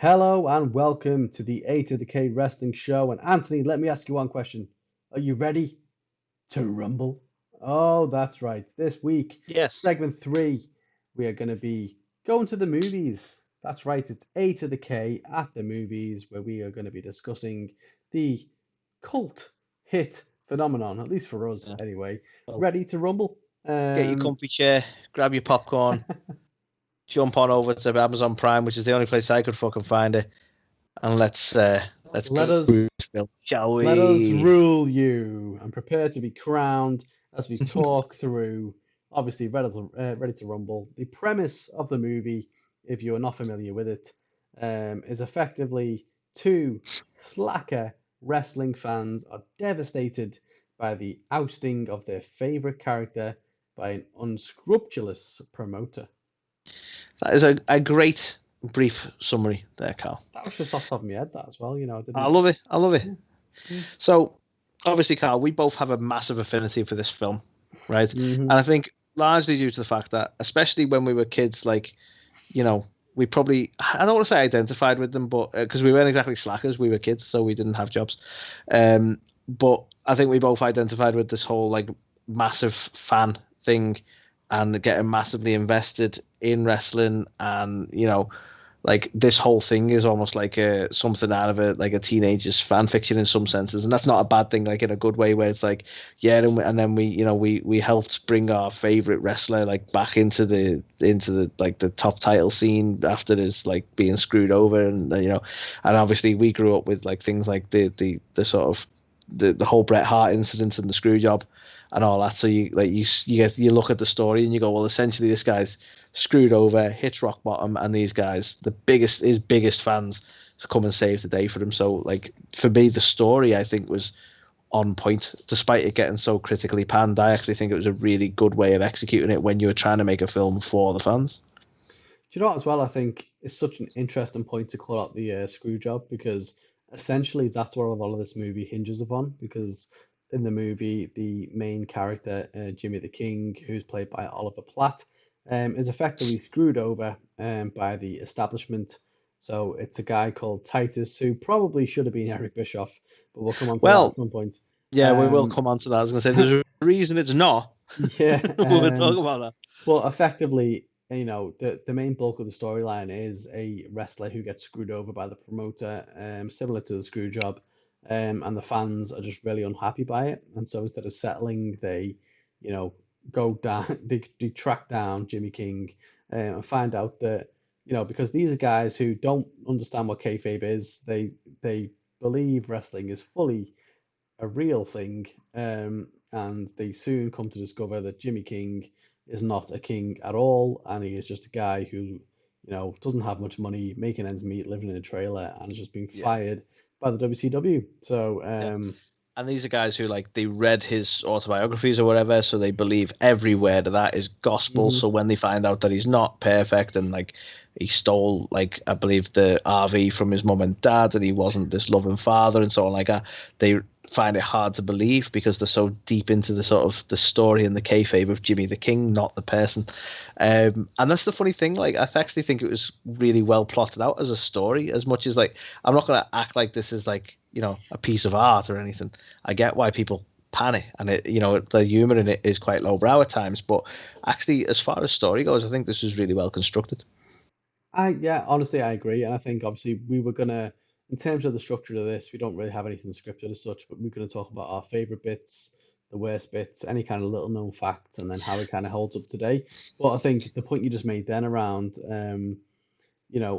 Hello and welcome to the A2theK Wrestling Show. And Anthony, let me ask you one question. Are you ready to rumble? Oh, that's right. This week, Yes. segment 3, we are going to be going to the movies. That's right. It's A2theK at the movies, where we are going to be discussing the cult hit phenomenon, at least for us Yeah. anyway. Well, Ready to rumble? get your comfy chair, grab your popcorn, jump on over to Amazon Prime, which is the only place I could fucking find it, and let's let go us through this film, shall Let us we? rule you and prepare to be crowned as we talk through, obviously, Ready to Rumble. The premise of the movie, if you are not familiar with it, is effectively two slacker wrestling fans are devastated by the ousting of their favorite character by an unscrupulous promoter. That is a great brief summary there, Carl. That was just off the top of my head, that as well. I I didn't. love it. I love it. Yeah. So, obviously, Carl, we both have a massive affinity for this film, right? Mm-hmm. And I think largely due to the fact that, especially when we were kids, you know, we probably, I don't want to say identified with them, but because we weren't exactly slackers, we were kids, so we didn't have jobs. But I think we both identified with this whole massive fan thing and getting massively invested in wrestling. And, like this whole thing is almost like something out of a teenager's fan fiction in some senses, and that's not a bad thing, like in a good way, where it's like, yeah, and then we helped bring our favorite wrestler like back into the like the top title scene after his like being screwed over, and obviously we grew up with like things like the sort of the whole Bret Hart incident and the screw job and all that. So you look at the story and you go, well, essentially this guy's screwed over, hits rock bottom, and these guys, his biggest fans, to come and save the day for him. So, like for me, the story I think was on point, despite it getting so critically panned. I actually think it was a really good way of executing it when you were trying to make a film for the fans. Do you know what, as well? I think it's such an interesting point to call out the screw job because essentially that's what a lot of this movie hinges upon. Because in the movie, the main character, Jimmy the King, who's played by Oliver Platt, is effectively screwed over by the establishment. So it's a guy called Titus who probably should have been Eric Bischoff, but we'll come on to that at Well, some point. yeah, we will Um, come on to that. I was going to say there's a reason it's not. yeah, We'll talk about that. well, effectively, the main bulk of the storyline is a wrestler who gets screwed over by the promoter, similar to the screw job, and the fans are just really unhappy by it. And so instead of settling, they, you know, go down, they track down Jimmy King, and find out that, because these are guys who don't understand what kayfabe is, they believe wrestling is fully a real thing, and they soon come to discover that Jimmy King is not a king at all, and he is just a guy who, doesn't have much money, making ends meet, living in a trailer, and is just being Yeah, fired by the WCW. So, yeah. And these are guys who like they read his autobiographies or whatever, so they believe every word of that is gospel. mhm. So when they find out that he's not perfect and like he stole like I believe the RV from his mum and dad and he wasn't this loving father and so on like that, they find it hard to believe because they're so deep into the sort of the story and the kayfabe of Jimmy the King, not the person. And that's the funny thing. Like I actually think it was really well plotted out as a story. As much as like I'm not gonna act like this is like a piece of art or anything. I get why people panic, and the humor in it is quite lowbrow at times. But actually, as far as story goes, I think this was really well constructed. Yeah, honestly, I agree, and I think obviously we were gonna, in terms of the structure of this, we don't really have anything scripted as such, but we're gonna talk about our favorite bits, the worst bits, any kind of little known facts, and then how it kind of holds up today. But I think the point you just made then around,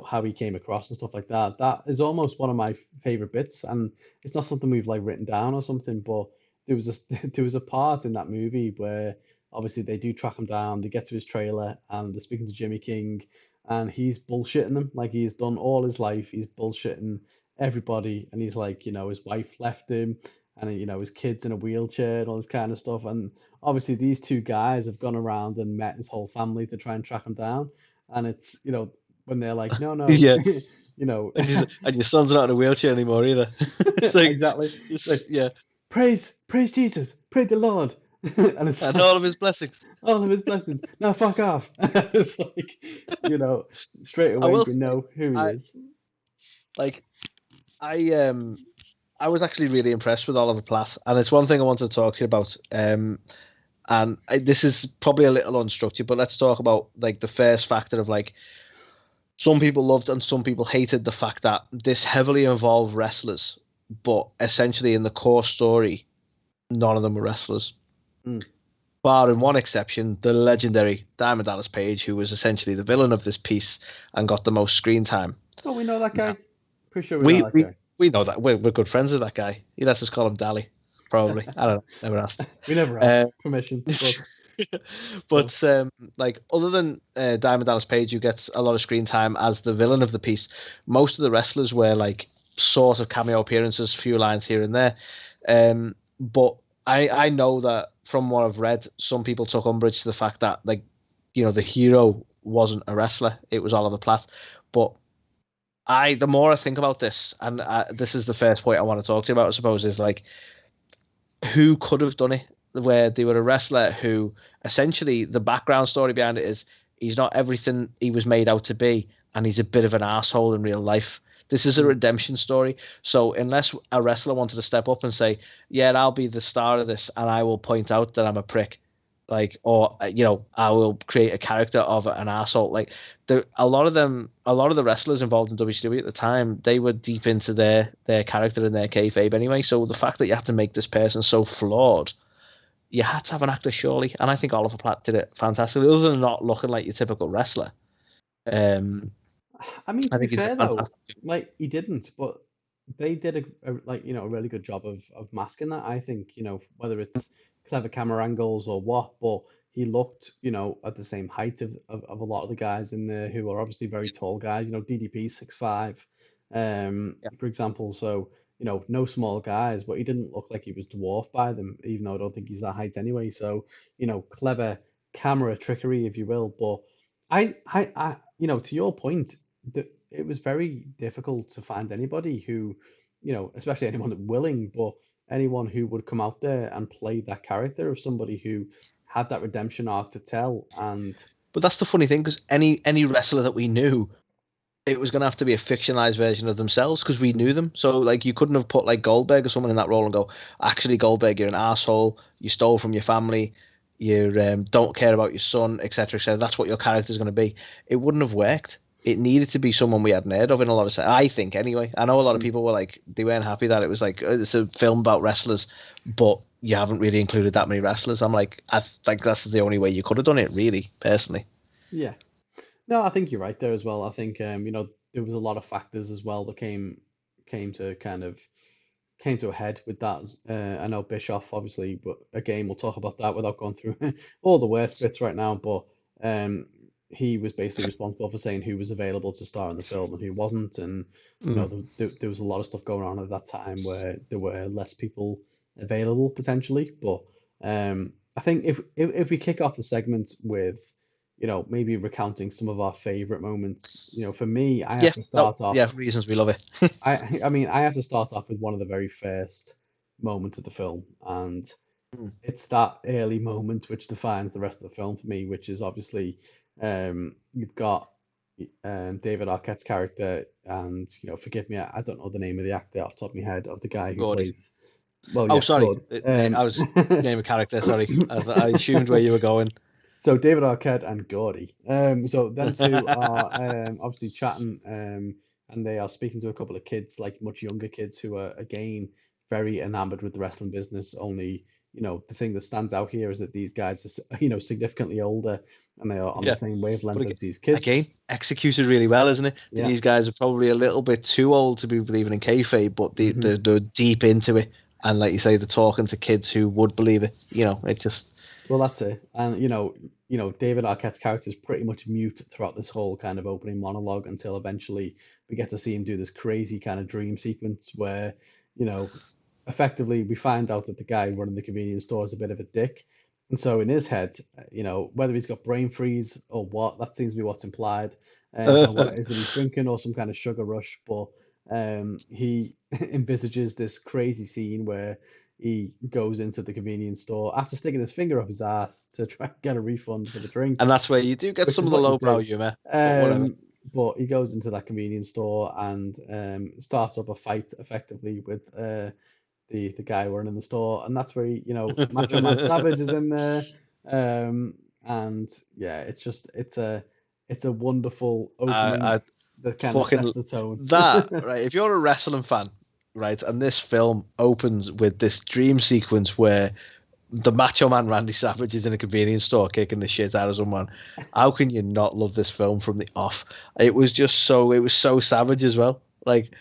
how he came across and stuff like that, that is almost one of my favorite bits, and it's not something we've like written down or something, but there was a part in that movie where obviously they do track him down, they get to his trailer, and they're speaking to Jimmy King and he's bullshitting them like he's done all his life. He's bullshitting everybody, and he's like, his wife left him, and his kids in a wheelchair and all this kind of stuff. And obviously, these two guys have gone around and met his whole family to try and track him down. And it's when they're like, no, no, Yeah, you know, and your son's not in a wheelchair anymore either. It's like exactly. It's like just yeah, praise Jesus, praise the Lord, and it's and like all of his blessings. all of his blessings. Now fuck off. It's like, you know, straight I away will you say, know who he I is. Like I was actually really impressed with Oliver Platt, and it's one thing I wanted to talk to you about. This is probably a little unstructured, but let's talk about like the first factor of like some people loved and some people hated the fact that this heavily involved wrestlers, but essentially in the core story, none of them were wrestlers. Mm. Barring one exception, the legendary Diamond Dallas Page, who was essentially the villain of this piece and got the most screen time. Oh, we know that Now, guy. Pretty sure we know we that we guy. we know that we're good friends with that guy. He lets us call him Dally, probably. I don't know. Never asked. We never Uh, asked permission, but still. but like other than Diamond Dallas Page, who gets a lot of screen time as the villain of the piece, most of the wrestlers were like sort of cameo appearances, few lines here and there. But I know that from what I've read, some people took umbrage to the fact that like the hero wasn't a wrestler; it was Oliver Platt. But the more I think about this, and this is the first point I want to talk to you about, I suppose, is like who could have done it, where they were a wrestler who essentially the background story behind it is he's not everything he was made out to be, and he's a bit of an asshole in real life. This is a Mm. redemption story. So unless a wrestler wanted to step up and say, "Yeah, I'll be the star of this, and I will point out that I'm a prick," like, or I will create a character of an asshole. Like, a lot of the wrestlers involved in WCW at the time, they were deep into their character and their kayfabe anyway. So the fact that you had to make this person so flawed, you had to have an actor surely. And I think Oliver Platt did it fantastically. Other than not looking like your typical wrestler, um, I mean, I to be think he did fair it though, fantastic. like he didn't, but they did a really good job of masking that. I think whether it's clever camera angles or what, but he looked at the same height of a lot of the guys in there who are obviously very tall guys. DDP 6'5", Yeah. for example. So no small guys, but he didn't look like he was dwarfed by them, even though I don't think he's that height anyway. So clever camera trickery, if you will. But to your point, it was very difficult to find anybody who, especially anyone willing, but anyone who would come out there and play that character of somebody who had that redemption arc to tell. And But that's the funny thing, because any wrestler that we knew, it was going to have to be a fictionalized version of themselves because we knew them. So like you couldn't have put like Goldberg or someone in that role and go, actually Goldberg, you're an asshole. You stole from your family. You don't care about your son, etc., etc. That's what your character's going to be. It wouldn't have worked. It needed to be someone we hadn't heard of in a lot of sense. I think anyway. I know a lot of mm, people were like they weren't happy that it was like it's a film about wrestlers, but you haven't really included that many wrestlers. I'm like I think that's the only way you could have done it, really, personally. yeah, no, I think you're right there as well. I think there was a lot of factors as well that came to kind of came to a head with that. I know Bischoff, obviously, but again, we'll talk about that without going through all the worst bits right now. But um, he was basically responsible for saying who was available to star in the film and who wasn't. And, Mm. there was a lot of stuff going on at that time where there were less people available potentially. But I think if we kick off the segment with, maybe recounting some of our favorite moments, for me, I Yeah. have to No. start Yeah. off. Reasons we love it. I mean, I have to start off with one of the very first moments of the film, and Mm. it's that early moment which defines the rest of the film for me, which is obviously you've got David Arquette's character, and forgive me, I don't know the name of the actor off the top of my head of the guy who Gordy. plays. Well, Oh, yeah, sorry. good. I was name a character. Sorry, I assumed where you were going. So David Arquette and Gordy. So them two are obviously chatting, and they are speaking to a couple of kids, like much younger kids, who are again very enamored with the wrestling business. Only, the thing that stands out here is that these guys are, significantly older, and they are on the Yeah, same but wavelength as these kids. again, executed really well, isn't it? Yeah. These guys are probably a little bit too old to be believing in kayfabe, but hmm they're deep into it, and like you say, they're talking to kids who would believe it. It just Well, that's it. And David Arquette's character is pretty much mute throughout this whole kind of opening monologue until eventually we get to see him do this crazy kind of dream sequence where, you know, effectively we find out that the guy running the convenience store is a bit of a dick. And so in his head, whether he's got brain freeze or what, that seems to be what's implied. I don't know what it is that he's drinking or some kind of sugar rush, but he envisages this crazy scene where he goes into the convenience store after sticking his finger up his ass to try and get a refund for the drink, and that's where you do get which some is of the what you lowbrow do. humor, but Um, whatever. but he goes into that convenience store and starts up a fight effectively with the guy running the store, and that's where Macho Man Savage is in there, and yeah, it's a wonderful opening I that kind of fucking sets the tone. that right. If you're a wrestling fan, right, and this film opens with this dream sequence where the Macho Man Randy Savage is in a convenience store kicking the shit out of someone, how can you not love this film from the off? It was so savage as well. Like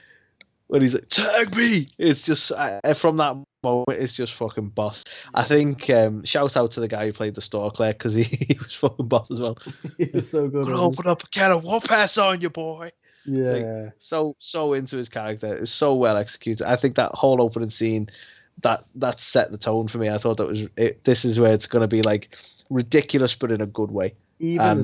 when he's like, "Tag me!" It's just from that moment, it's just fucking boss. I Yeah, think shout out to the guy who played the store clerk because he was fucking boss as well. he was Like, so good, gonna wasn't open up a can of whoop ass on you, boy. he? Like Yeah, so into his character. It was so well executed. I think that whole opening scene that set the tone for me. I thought that was it. This is where it's gonna be like ridiculous, but in a good way. And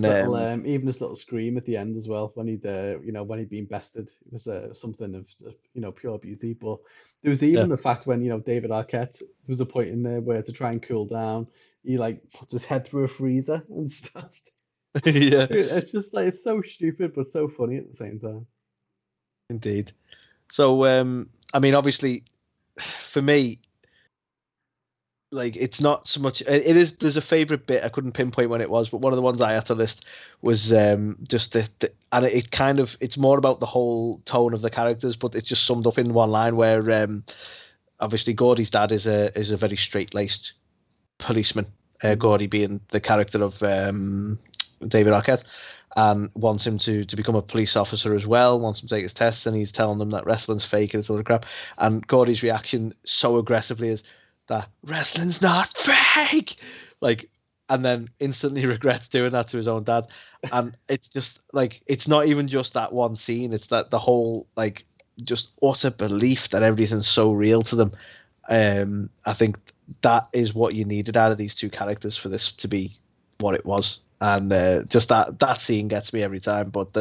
even his little scream at the end as well when when he'd been bested, it was something of pure beauty. But there was yeah, even the fact when David Arquette, there was a point in there where to try and cool down, he like puts his head through a freezer and starts. yeah, It's just like it's so stupid but so funny at the same time. indeed. So I mean, obviously, for me, like it's not so much. It is. There's a favorite bit. I couldn't pinpoint when it was, but one of the ones I had to list was just and it kind of it's more about the whole tone of the characters, but it's just summed up in one line where obviously Gordy's dad is a very straight laced policeman. Hmm. Gordy being the character of David Arquette, and wants him to become a police officer as well. Wants him to take his tests, and he's telling them that wrestling's fake and it's all the crap. And Gordy's reaction so aggressively is that wrestling's not fake, like, and then instantly regrets doing that to his own dad. And it's just like it's not even just that one scene; it's that the whole like just utter belief that everything's so real to them. I think that is what you needed out of these two characters for this to be what it was. And just that scene gets me every time. But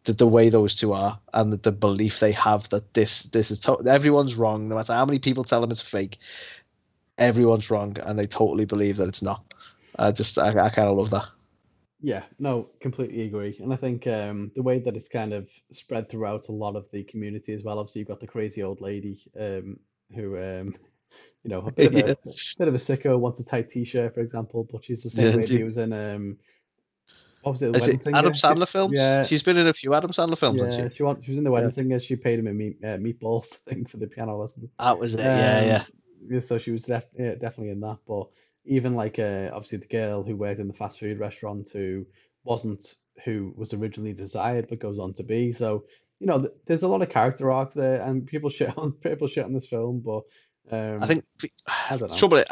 the way those two are and the belief they have that this is everyone's wrong, no matter how many people tell them it's fake, everyone's wrong, and they totally believe that it's not. I kind of love that. Yeah, no, completely agree. And I think the way that it's kind of spread throughout a lot of the community as well. Obviously, you've got the crazy old lady who a bit of a Yeah, sicko, wants a tight t-shirt, for example, but she's the same yeah. lady who was in what was it, The Is Wedding it Adam Singer? Sandler films? Yeah, She's been in a few Adam Sandler films, hasn't yeah, she? she was in The Wedding Yeah, Singer. She paid him in meatballs, I think, for the piano lessons. that was it. Yeah, Um, yeah. yeah, so she was definitely in that. But even like obviously the girl who worked in the fast food restaurant who wasn't who was originally desired but goes on to be. So there's a lot of character arcs there, and people shit on this film, but I um, think I don't the know. trouble is,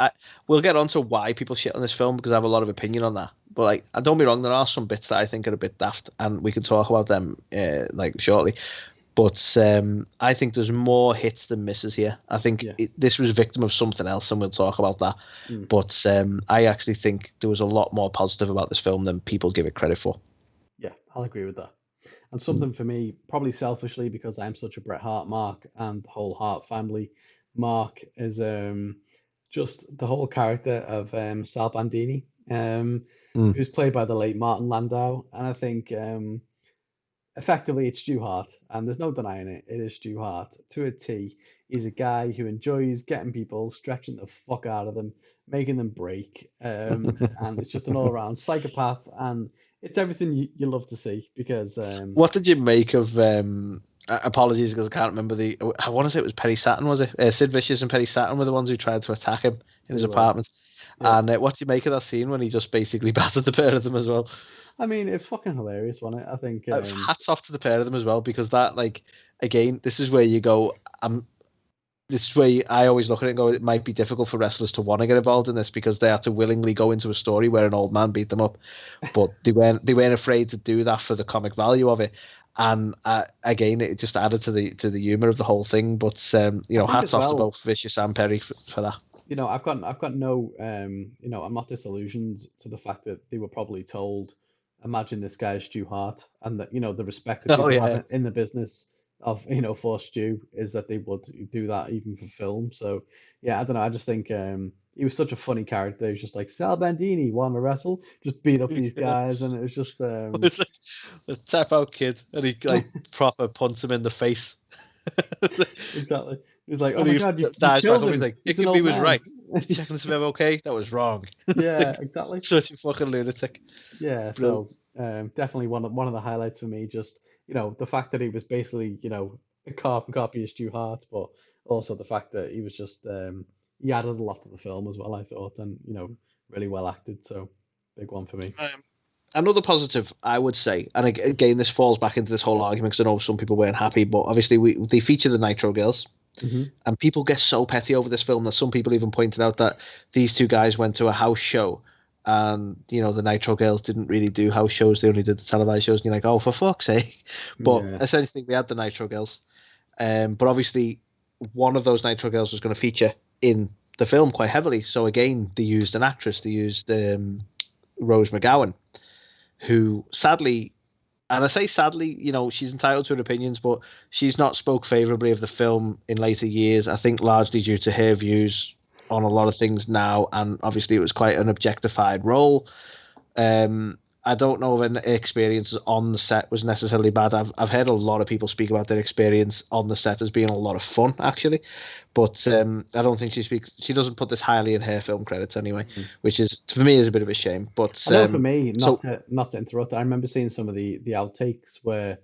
we'll get on to why people shit on this film because I have a lot of opinion on that. But like, and don't be wrong, there are some bits that I think are a bit daft, and we can talk about them like shortly. But I think there's more hits than misses here. I think Yeah. this was a victim of something else, and we'll talk about that. Mm. But I actually think there was a lot more positive about this film than people give it credit for. Yeah, I'll agree with that. And something for me, probably selfishly, because I'm such a Bret Hart mark and the whole Hart family mark, is just the whole character of Sal Bandini, Mm. who's played by the late Martin Landau. And I think effectively it's Stu Hart, and there's no denying it. It is Stu Hart to a T. He's a guy who enjoys getting people, stretching the fuck out of them, making them break. And it's just an all-around psychopath, and it's everything you love to see because What did you make of? Apologies because I can't remember the. I want to say it was Perry Saturn, was it? Sid Vicious and Perry Saturn were the ones who tried to attack him in his they were, apartment. yeah. And what do you make of that scene when he just basically battered the pair of them as well? I mean, it's fucking hilarious, wasn't it? I think, Hats off to the pair of them as well because that, like, again, this is where you go. This is where I always look at it and go. It might be difficult for wrestlers to want to get involved in this because they had to willingly go into a story where an old man beat them up, but they weren't afraid to do that for the comic value of it. And again, it just added to the humor of the whole thing. But I think hats as off to well, both Vicious and Perry for that. I've got no, I'm not disillusioned to the fact that they were probably told, imagine this guy is Stu Hart, and that the respect that Oh people yeah, have in the business of for Stu is that they would do that even for film. So yeah, I don't know. I just think he was such a funny character. He was just like Sal Bandini, want to wrestle? Just beat up these Yeah. guys, and it was just It's like a tap out kid, and he like proper punts him in the face. exactly. He was like, "Oh And my he God, you dies back killed up. He's him. like, He's an kicking me old was man." right. Checking to see if I'm okay. That was wrong. Yeah, Like, exactly. such a fucking lunatic. Yeah, Brilliant. so definitely one of the highlights for me, just the fact that he was basically a carbon copy of Stu Hart, but also the fact that he was just he added a lot to the film as well, I thought, and really well acted. So big one for me. Another positive, I would say, and again, this falls back into this whole argument because I know some people weren't happy, but obviously they feature the Nitro Girls, Hmm. and people get so petty over this film that some people even pointed out that these two guys went to a house show, and the Nitro Girls didn't really do house shows; they only did the televised shows. And you're like, oh, for fuck's sake! But Yeah. essentially, we had the Nitro Girls, but obviously, one of those Nitro Girls was going to feature in the film quite heavily. So again, they used an actress. They used Rose McGowan, who sadly, and I say sadly, she's entitled to her opinions, but she's not spoke favorably of the film in later years. I think largely due to her views on a lot of things now, and obviously it was quite an objectified role. I don't know if an experience on the set was necessarily bad. I've heard a lot of people speak about their experience on the set as being a lot of fun, actually. But I don't think she doesn't put this highly in her film credits anyway, Mm. which is for me is a bit of a shame. But I know for me, so not to interrupt, I remember seeing some of the outtakes where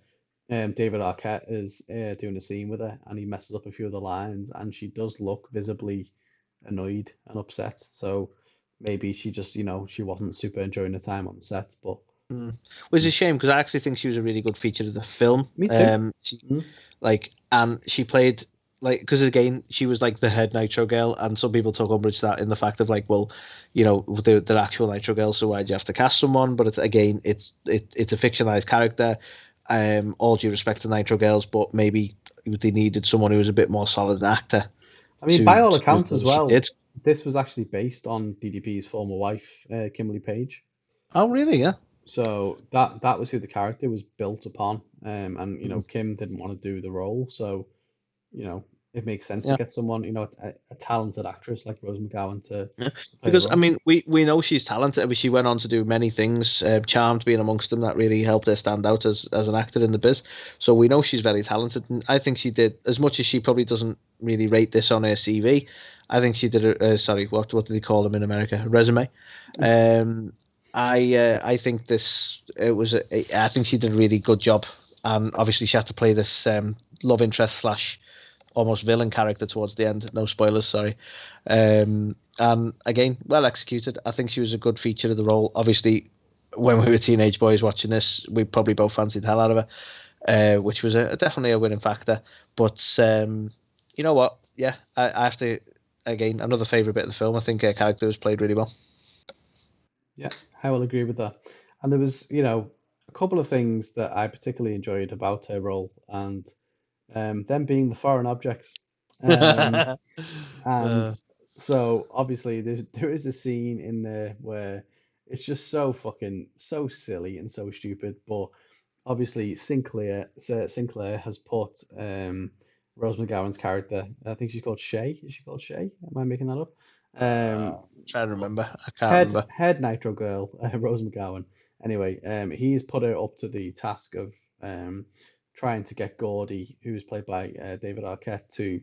David Arquette is doing a scene with her, and he messes up a few of the lines, and she does look visibly annoyed and upset. So maybe she just, she wasn't super enjoying the time on the set. But which is a mm, shame because I actually think she was a really good feature of the film. me too. She Mm, and she played because again she was like the head Nitro girl, and some people took umbrage to that in the fact of like, well, the actual Nitro girl, so why'd you have to cast someone? But it's a fictionalized character. All due respect to Nitro girls, but maybe they needed someone who was a bit more solid an actor I mean, by to all do the accounts role as that she well, did. this was actually based on DDP's former wife, Kimberly Page. Oh, really? Yeah. So that was who the character was built upon. And Kim didn't want to do the role, so you know, it makes sense to Yeah. get someone, a talented actress like Rose McGowan Yeah. to play the Because I role. mean, we know she's talented. I mean, she went on to do many things. Charmed being amongst them, that really helped her stand out as an actor in the biz. So we know she's very talented, and I think she did as much as she probably doesn't really rate this on her CV. I think she did. Sorry, what do they call them in America? A resume. Um, I think I think she did a really good job, and obviously she had to play this love interest slash almost villain character towards the end. No spoilers, sorry. And again, well executed. I think she was a good feature of the role. Obviously, when we were teenage boys watching this, we probably both fancied the hell out of her, which was definitely a winning factor. But you know what? Yeah, I have to again another favorite bit of the film. I think her character was played really well. Yeah, I will agree with that. And there was, a couple of things that I particularly enjoyed about her role, and them being the foreign objects. Um, and Uh, so obviously there is a scene in there where it's just so fucking so silly and so stupid, but obviously Sinclair has put Rose McGowan's character. I think she's called Shay. Is she called Shay? Am I making that up? Um, trying to remember. I can't head remember. head Nitro Girl, Rose McGowan. Anyway, he's put her up to the task of trying to get Gordy, who's played by David Arquette, to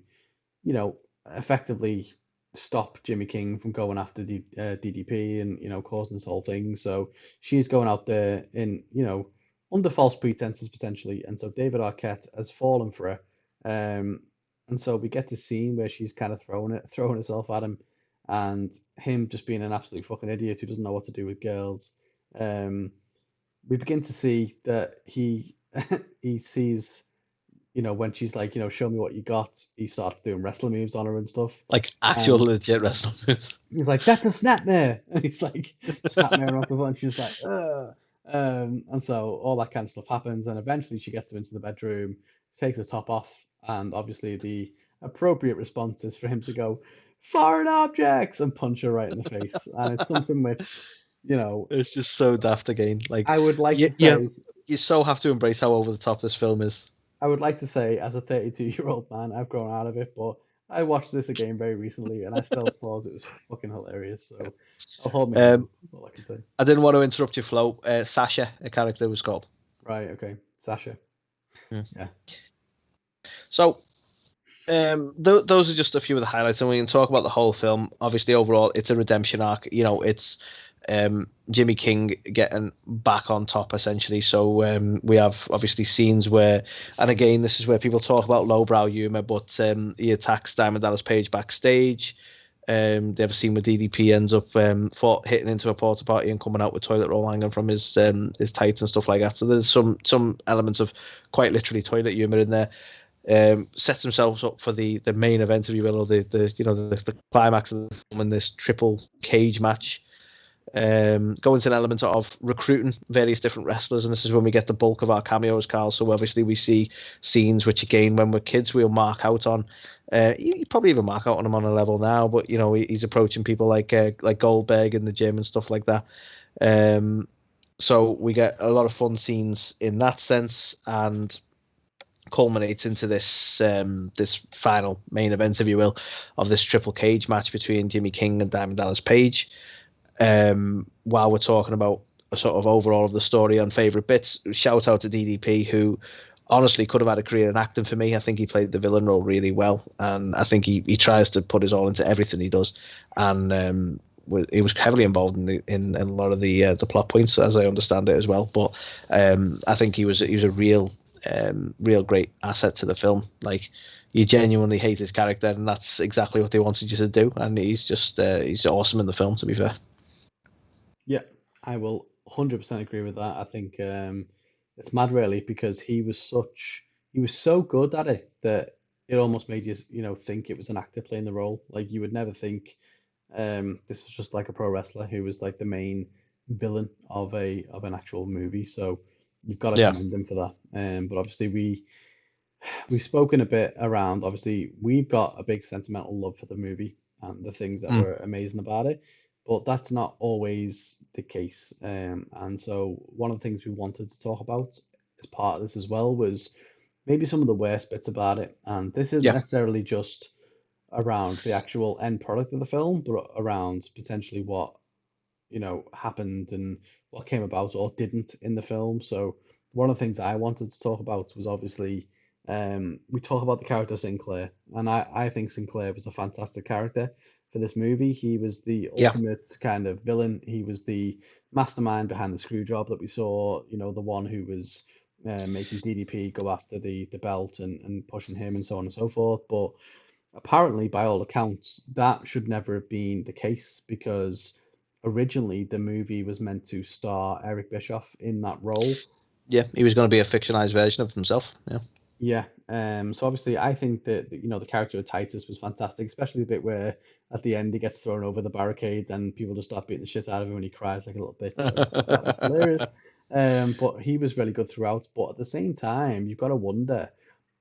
effectively stop Jimmy King from going after the DDP and causing this whole thing. So she's going out there in under false pretenses potentially, and so David Arquette has fallen for her. And so we get the scene where she's kind of throwing herself at him, and him just being an absolute fucking idiot who doesn't know what to do with girls. Um, we begin to see that he he sees when she's like, show me what you got, he starts doing wrestling moves on her and stuff. Like actual And legit wrestling moves. he's like, that's a snapmare. And he's like, snapmare off the phone. And she's like, ugh. And so all that kind of stuff happens. And eventually she gets him into the bedroom, takes the top off. And obviously the appropriate response is for him to go, foreign objects, and punch her right in the face. And it's something which, It's just so daft again. Like I would like to you say, you so have to embrace how over the top this film is. I would like to say, as a 32-year-old man, I've grown out of it, but I watched this again very recently, and I still thought it was fucking hilarious. So I'll hold my hands Um, up. That's all I can say. I didn't want to interrupt your flow. Sasha, a character was called. Right. Okay. Sasha. Hmm. Yeah. So those are just a few of the highlights, and we can talk about the whole film. Obviously, overall, it's a redemption arc. It's Jimmy King getting back on top, essentially. So we have obviously scenes where, and again, this is where people talk about lowbrow humor, but he attacks Diamond Dallas Page backstage. They have a scene where DDP ends up hitting into a porta potty and coming out with toilet roll hanging from his tights and stuff like that. So there's some elements of quite literally toilet humor in there. Sets themselves up for the main event, if you will, or the climax of the film in this triple cage match. Go into an element of recruiting various different wrestlers, and this is when we get the bulk of our cameos, Carl. So obviously we see scenes which, again, when we're kids, we'll mark out on. You probably even mark out on him on a level now, but he's approaching people like Goldberg in the gym and stuff like that. So we get a lot of fun scenes in that sense, and culminates into this final main event, if you will, of this triple cage match between Jimmy King and Diamond Dallas Page. While we're talking about a sort of overall of the story on favorite bits, shout out to DDP, who honestly could have had a career in acting for me. I think he played the villain role really well, and I think he tries to put his all into everything he does, and he was heavily involved in a lot of the plot points, as I understand it as well. But I think he was a real great asset to the film. Like, you genuinely hate his character, and that's exactly what they wanted you to do. And he's awesome in the film, to be fair. Yeah. I will 100% agree with that. I think it's mad, really, because he was so good at it that it almost made you, think it was an actor playing the role. Like, you would never think this was just like a pro wrestler who was like the main villain of an actual movie. So you've got to Yeah. commend him for that. But obviously we've spoken a bit around. Obviously, we've got a big sentimental love for the movie and the things that Mm. were amazing about it, but that's not always the case. And so one of the things we wanted to talk about as part of this as well was maybe some of the worst bits about it. And this isn't Yeah. necessarily just around the actual end product of the film, but around potentially what happened and what came about or didn't in the film. So one of the things I wanted to talk about was obviously we talk about the character Sinclair, and I think Sinclair was a fantastic character for this movie. He was the Yeah. ultimate kind of villain. He was the mastermind behind the screw job that we saw, the one who was making DDP go after the belt and pushing him and so on and so forth. But apparently, by all accounts, that should never have been the case because originally the movie was meant to star Eric Bischoff in that role. Yeah. He was going to be a fictionalized version of himself. Yeah. Yeah. So obviously, I think that the character of Titus was fantastic, especially the bit where at the end he gets thrown over the barricade and people just start beating the shit out of him and he cries like a little bitch. I just thought that was hilarious. But he was really good throughout. But at the same time, you've got to wonder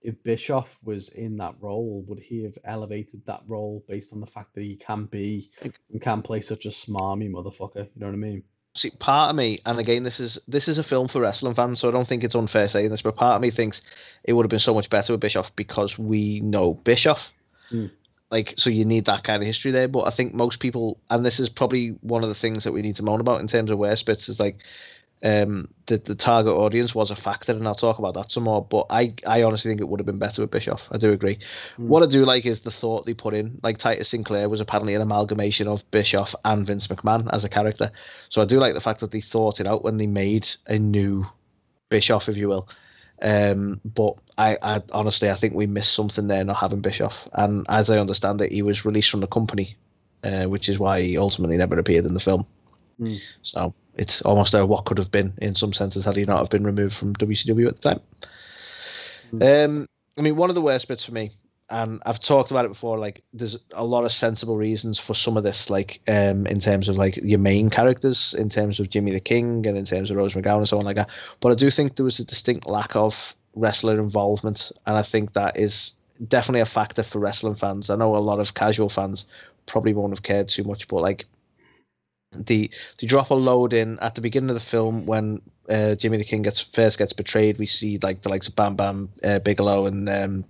if Bischoff was in that role, would he have elevated that role based on the fact that he can be and can play such a smarmy motherfucker? You know what I mean? See, part of me, and again, this is a film for wrestling fans, so I don't think it's unfair saying this, but part of me thinks it would have been so much better with Bischoff because we know Bischoff. Mm. Like, so you need that kind of history there. But I think most people, and this is probably one of the things that we need to moan about in terms of worst bits, is like the target audience was a factor, and I'll talk about that some more. But I honestly think it would have been better with Bischoff. I do agree. Mm. What I do like is the thought they put in. Like, Titus Sinclair was apparently an amalgamation of Bischoff and Vince McMahon as a character. So I do like the fact that they thought it out when they made a new Bischoff, if you will. But I honestly, I think we missed something there not having Bischoff. And as I understand it, he was released from the company, which is why he ultimately never appeared in the film. Mm. So it's almost a what could have been in some senses had he not have been removed from WCW at the time. I mean, one of the worst bits for me, and I've talked about it before, like, there's a lot of sensible reasons for some of this, like, in terms of, like, your main characters, in terms of Jimmy the King, and in terms of Rose McGowan and so on like that. But I do think there was a distinct lack of wrestler involvement, and I think that is definitely a factor for wrestling fans. I know a lot of casual fans probably won't have cared too much, but, like, the drop a load in at the beginning of the film when Jimmy the King first gets betrayed. We see, like, the likes of Bam Bam Bigelow and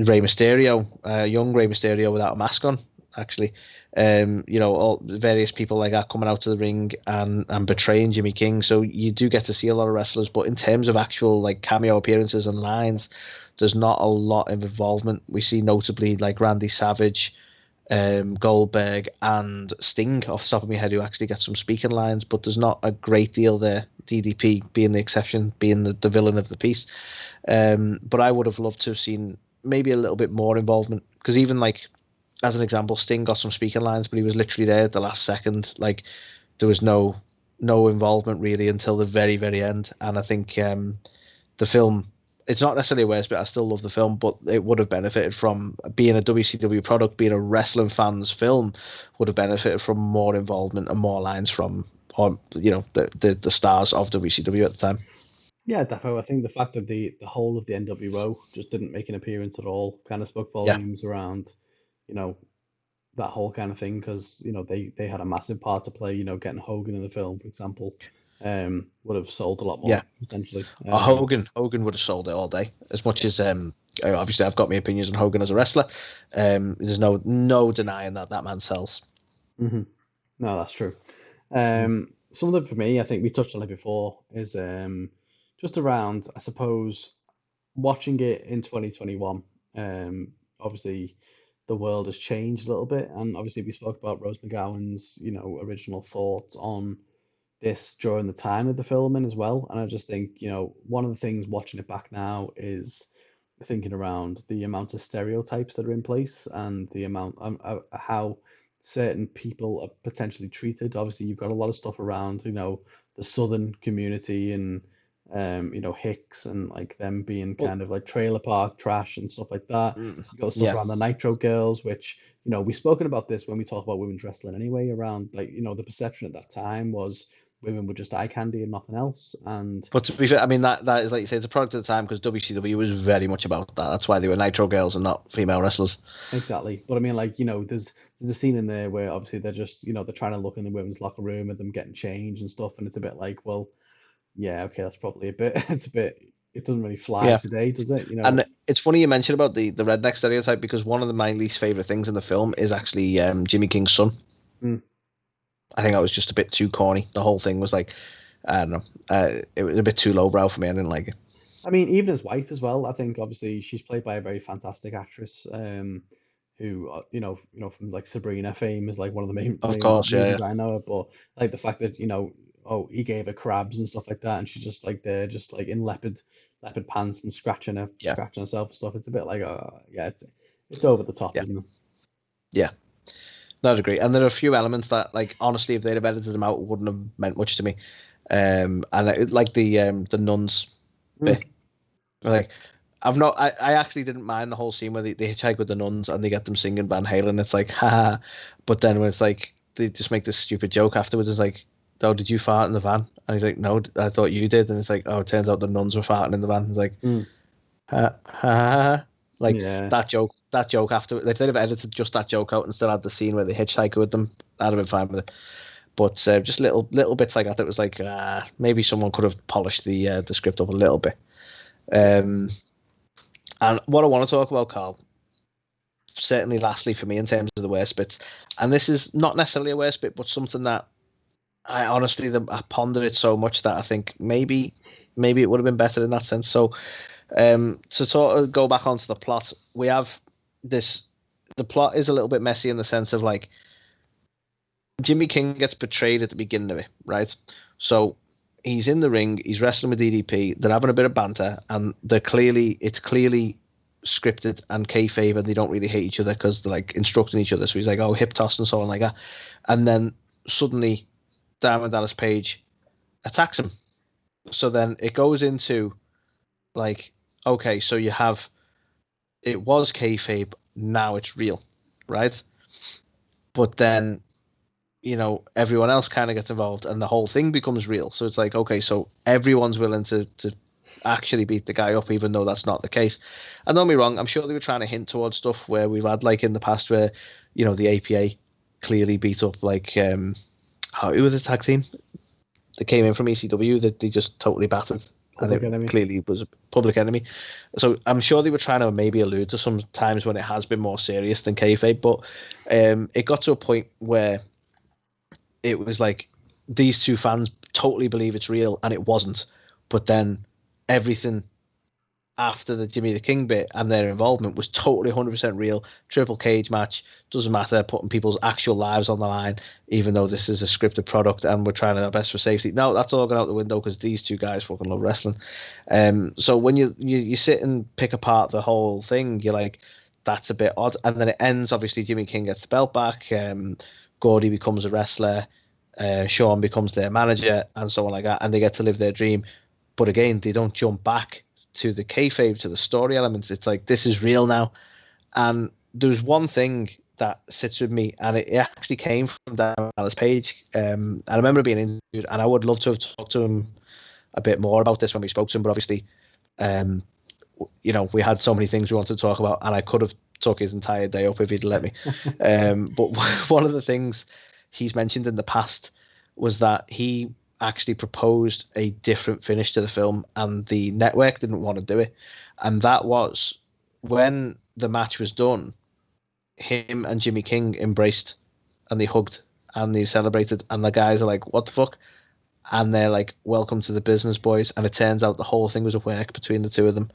Rey Mysterio, young Rey Mysterio without a mask on, actually. All various people like that coming out to the ring and betraying Jimmy King. So you do get to see a lot of wrestlers, but in terms of actual like cameo appearances and lines, there's not a lot of involvement. We see notably like Randy Savage, Goldberg, and Sting off the top of my head who actually get some speaking lines, but there's not a great deal there. DDP being the exception, being the villain of the piece. But I would have loved to have seen maybe a little bit more involvement, because even like as an example, Sting got some speaking lines, but he was literally there at the last second. Like there was no involvement really until the very very end. And I think the film, it's not necessarily a worse bit. I still love the film, but it would have benefited from being a WCW product, being a wrestling fans film, would have benefited from more involvement and more lines from, or the stars of WCW at the time. Yeah, definitely. I think the fact that the whole of the NWO just didn't make an appearance at all kind of spoke Yeah, volumes around, you know, that whole kind of thing because they had a massive part to play. Getting Hogan in the film, for example, would have sold a lot yeah. more potentially. Hogan would have sold it all day. As much as obviously I've got my opinions on Hogan as a wrestler. There's no denying that man sells. hmm No, that's true. Mm. Some of them for me, I think we touched on it before, is just around, I suppose, watching it in 2021. Obviously, the world has changed a little bit, and obviously we spoke about Rose McGowan's, original thoughts on this during the time of the filming as well. And I just think, one of the things watching it back now is thinking around the amount of stereotypes that are in place and the amount how certain people are potentially treated. Obviously, you've got a lot of stuff around, the Southern community and Hicks and like them being Well, kind of like trailer park trash and stuff like that. You got stuff yeah. around the Nitro Girls, which we've spoken about this when we talk about women's wrestling anyway. Around like the perception at that time was women were just eye candy and nothing else. And But to be fair, I mean that is like you say, it's a product of the time because WCW was very much about that. That's why they were Nitro girls and not female wrestlers. exactly, but I mean, like there's a scene in there where obviously they're just they're trying to look in the women's locker room and them getting changed and stuff, and it's a bit like, well, yeah, okay, that's probably a bit. It's a bit. It doesn't really fly Yeah, today, does it? and it's funny you mentioned about the redneck stereotype because one of my least favorite things in the film is actually Jimmy King's son. Mm. I think that was just a bit too corny. The whole thing was like, I don't know, it was a bit too lowbrow for me. I didn't like it. I mean, even his wife as well. I think obviously she's played by a very fantastic actress, who from like Sabrina fame is like one of the main Of main course, yeah, reasons I know her. But like the fact that oh, he gave her crabs and stuff like that, and she's just like there, just like in leopard pants and yeah, scratching herself and stuff. It's a bit like yeah, it's over the top, yeah, isn't it? yeah. No, I'd agree. And there are a few elements that, like, honestly, if they'd have edited them out, wouldn't have meant much to me. And like the nuns Mm. bit. Like, I actually didn't mind the whole scene where they hitchhike with the nuns and they get them singing Van Halen. It's like, haha. But then when it's like, they just make this stupid joke afterwards. It's like, oh, did you fart in the van? And he's like, no, I thought you did. And it's like, oh, it turns out the nuns were farting in the van. It's like, Mm. ha, ha. Like Yeah. that joke after, if they'd have edited just that joke out and still had the scene where they hitchhike with them, I'd have been fine with it. But just little bits like that was like, maybe someone could have polished the script up a little bit. Um, and what I want to talk about, Carl, certainly lastly for me in terms of the worst bits, and this is not necessarily a worst bit, but something that I honestly I ponder it so much that I think maybe it would have been better in that sense. So to sort of go back onto the plot, we have this. The plot is a little bit messy in the sense of like Jimmy King gets betrayed at the beginning of it, right? So he's in the ring, he's wrestling with DDP, they're having a bit of banter, and it's clearly scripted and kayfabe, and they don't really hate each other because they're like instructing each other. So he's like, "Oh, hip toss" and so on like that, and then suddenly Diamond Dallas Page attacks him. So then it goes into like, okay, so you have it was kayfabe, now it's real, right? But then everyone else kind of gets involved and the whole thing becomes real. So it's like, okay, so everyone's willing to actually beat the guy up, even though that's not the case. And don't be wrong, I'm sure they were trying to hint towards stuff where we've had like in the past where, the APA clearly beat up like, who was the tag team? They came in from ECW that they just totally battered. and Public it Enemy. clearly was a Public Enemy. So I'm sure they were trying to maybe allude to some times when it has been more serious than kayfabe, but it got to a point where it was like these two fans totally believe it's real, and it wasn't. But then everything after the Jimmy the King bit and their involvement was totally 100% real. Triple cage match, doesn't matter, putting people's actual lives on the line, even though this is a scripted product and we're trying our best for safety. No, that's all gone out the window because these two guys fucking love wrestling. So when you sit and pick apart the whole thing, you're like, that's a bit odd. And then it ends, obviously, Jimmy King gets the belt back, Gordy becomes a wrestler, Sean becomes their manager, and so on like that, and they get to live their dream. But again, they don't jump back to the kayfabe, to the story elements. It's like, this is real now. And there's one thing that sits with me, and it actually came from Dallas Page. And I remember being interviewed, and I would love to have talked to him a bit more about this when we spoke to him, but obviously, um, we had so many things we wanted to talk about, and I could have took his entire day up if he'd let me. But one of the things he's mentioned in the past was that he actually proposed a different finish to the film, and the network didn't want to do it. And that was when the match was done, him and Jimmy King embraced and they hugged and they celebrated, and the guys are like, what the fuck? And they're like, welcome to the business, boys. And it turns out the whole thing was a work between the two of them.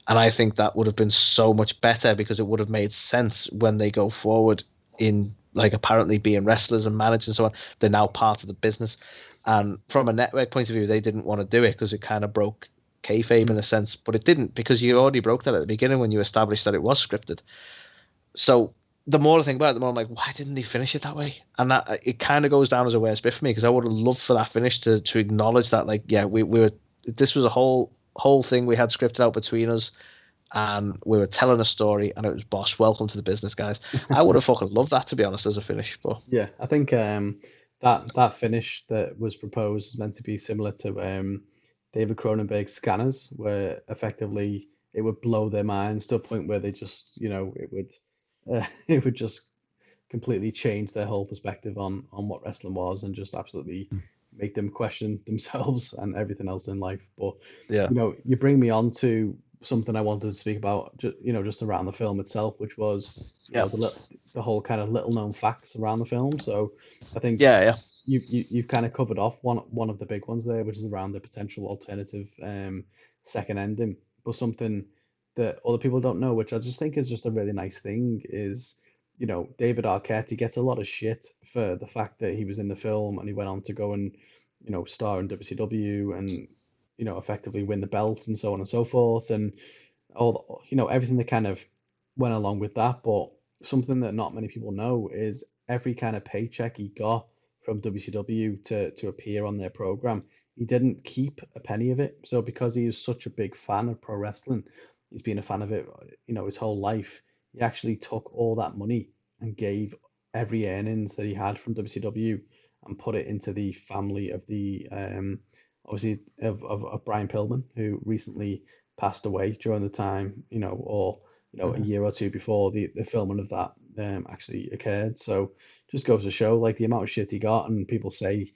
And I think that would have been so much better because it would have made sense when they go forward in, like, apparently being wrestlers and managers and so on. They're now part of the business. And from a network point of view, they didn't want to do it because it kind of broke kayfabe in a sense. But it didn't, because you already broke that at the beginning when you established that it was scripted. So the more I think about it, the more I'm like, why didn't they finish it that way? And that it kind of goes down as a worst bit for me, because I would have loved for that finish to acknowledge that, like, yeah, we were, this was a whole thing we had scripted out between us, and we were telling a story, and it was, boss, welcome to the business, guys. I would have fucking loved that, to be honest, as a finish. But Yeah, I think that finish that was proposed is meant to be similar to David Cronenberg's Scanners, where effectively it would blow their minds to a point where they just, it would it would just completely change their whole perspective on what wrestling was, and just absolutely make them question themselves and everything else in life. But yeah, you bring me on to something I wanted to speak about, just around the film itself, which was, yeah, the whole kind of little known facts around the film. So I think yeah, you've kind of covered off one of the big ones there, which is around the potential alternative second ending. But something that other people don't know, which I just think is just a really nice thing, is, David Arquette, he gets a lot of shit for the fact that he was in the film and he went on to go and, star in WCW and, effectively win the belt and so on and so forth. And all, everything that kind of went along with that. But something that not many people know is every kind of paycheck he got from WCW to appear on their program, he didn't keep a penny of it. So because he is such a big fan of pro wrestling, he's been a fan of it, his whole life. He actually took all that money and gave every earnings that he had from WCW and put it into the family of the obviously of Brian Pillman, who recently passed away during the time, or a year or two before the filming of that actually occurred. So just goes to show, like, the amount of shit he got, and people say,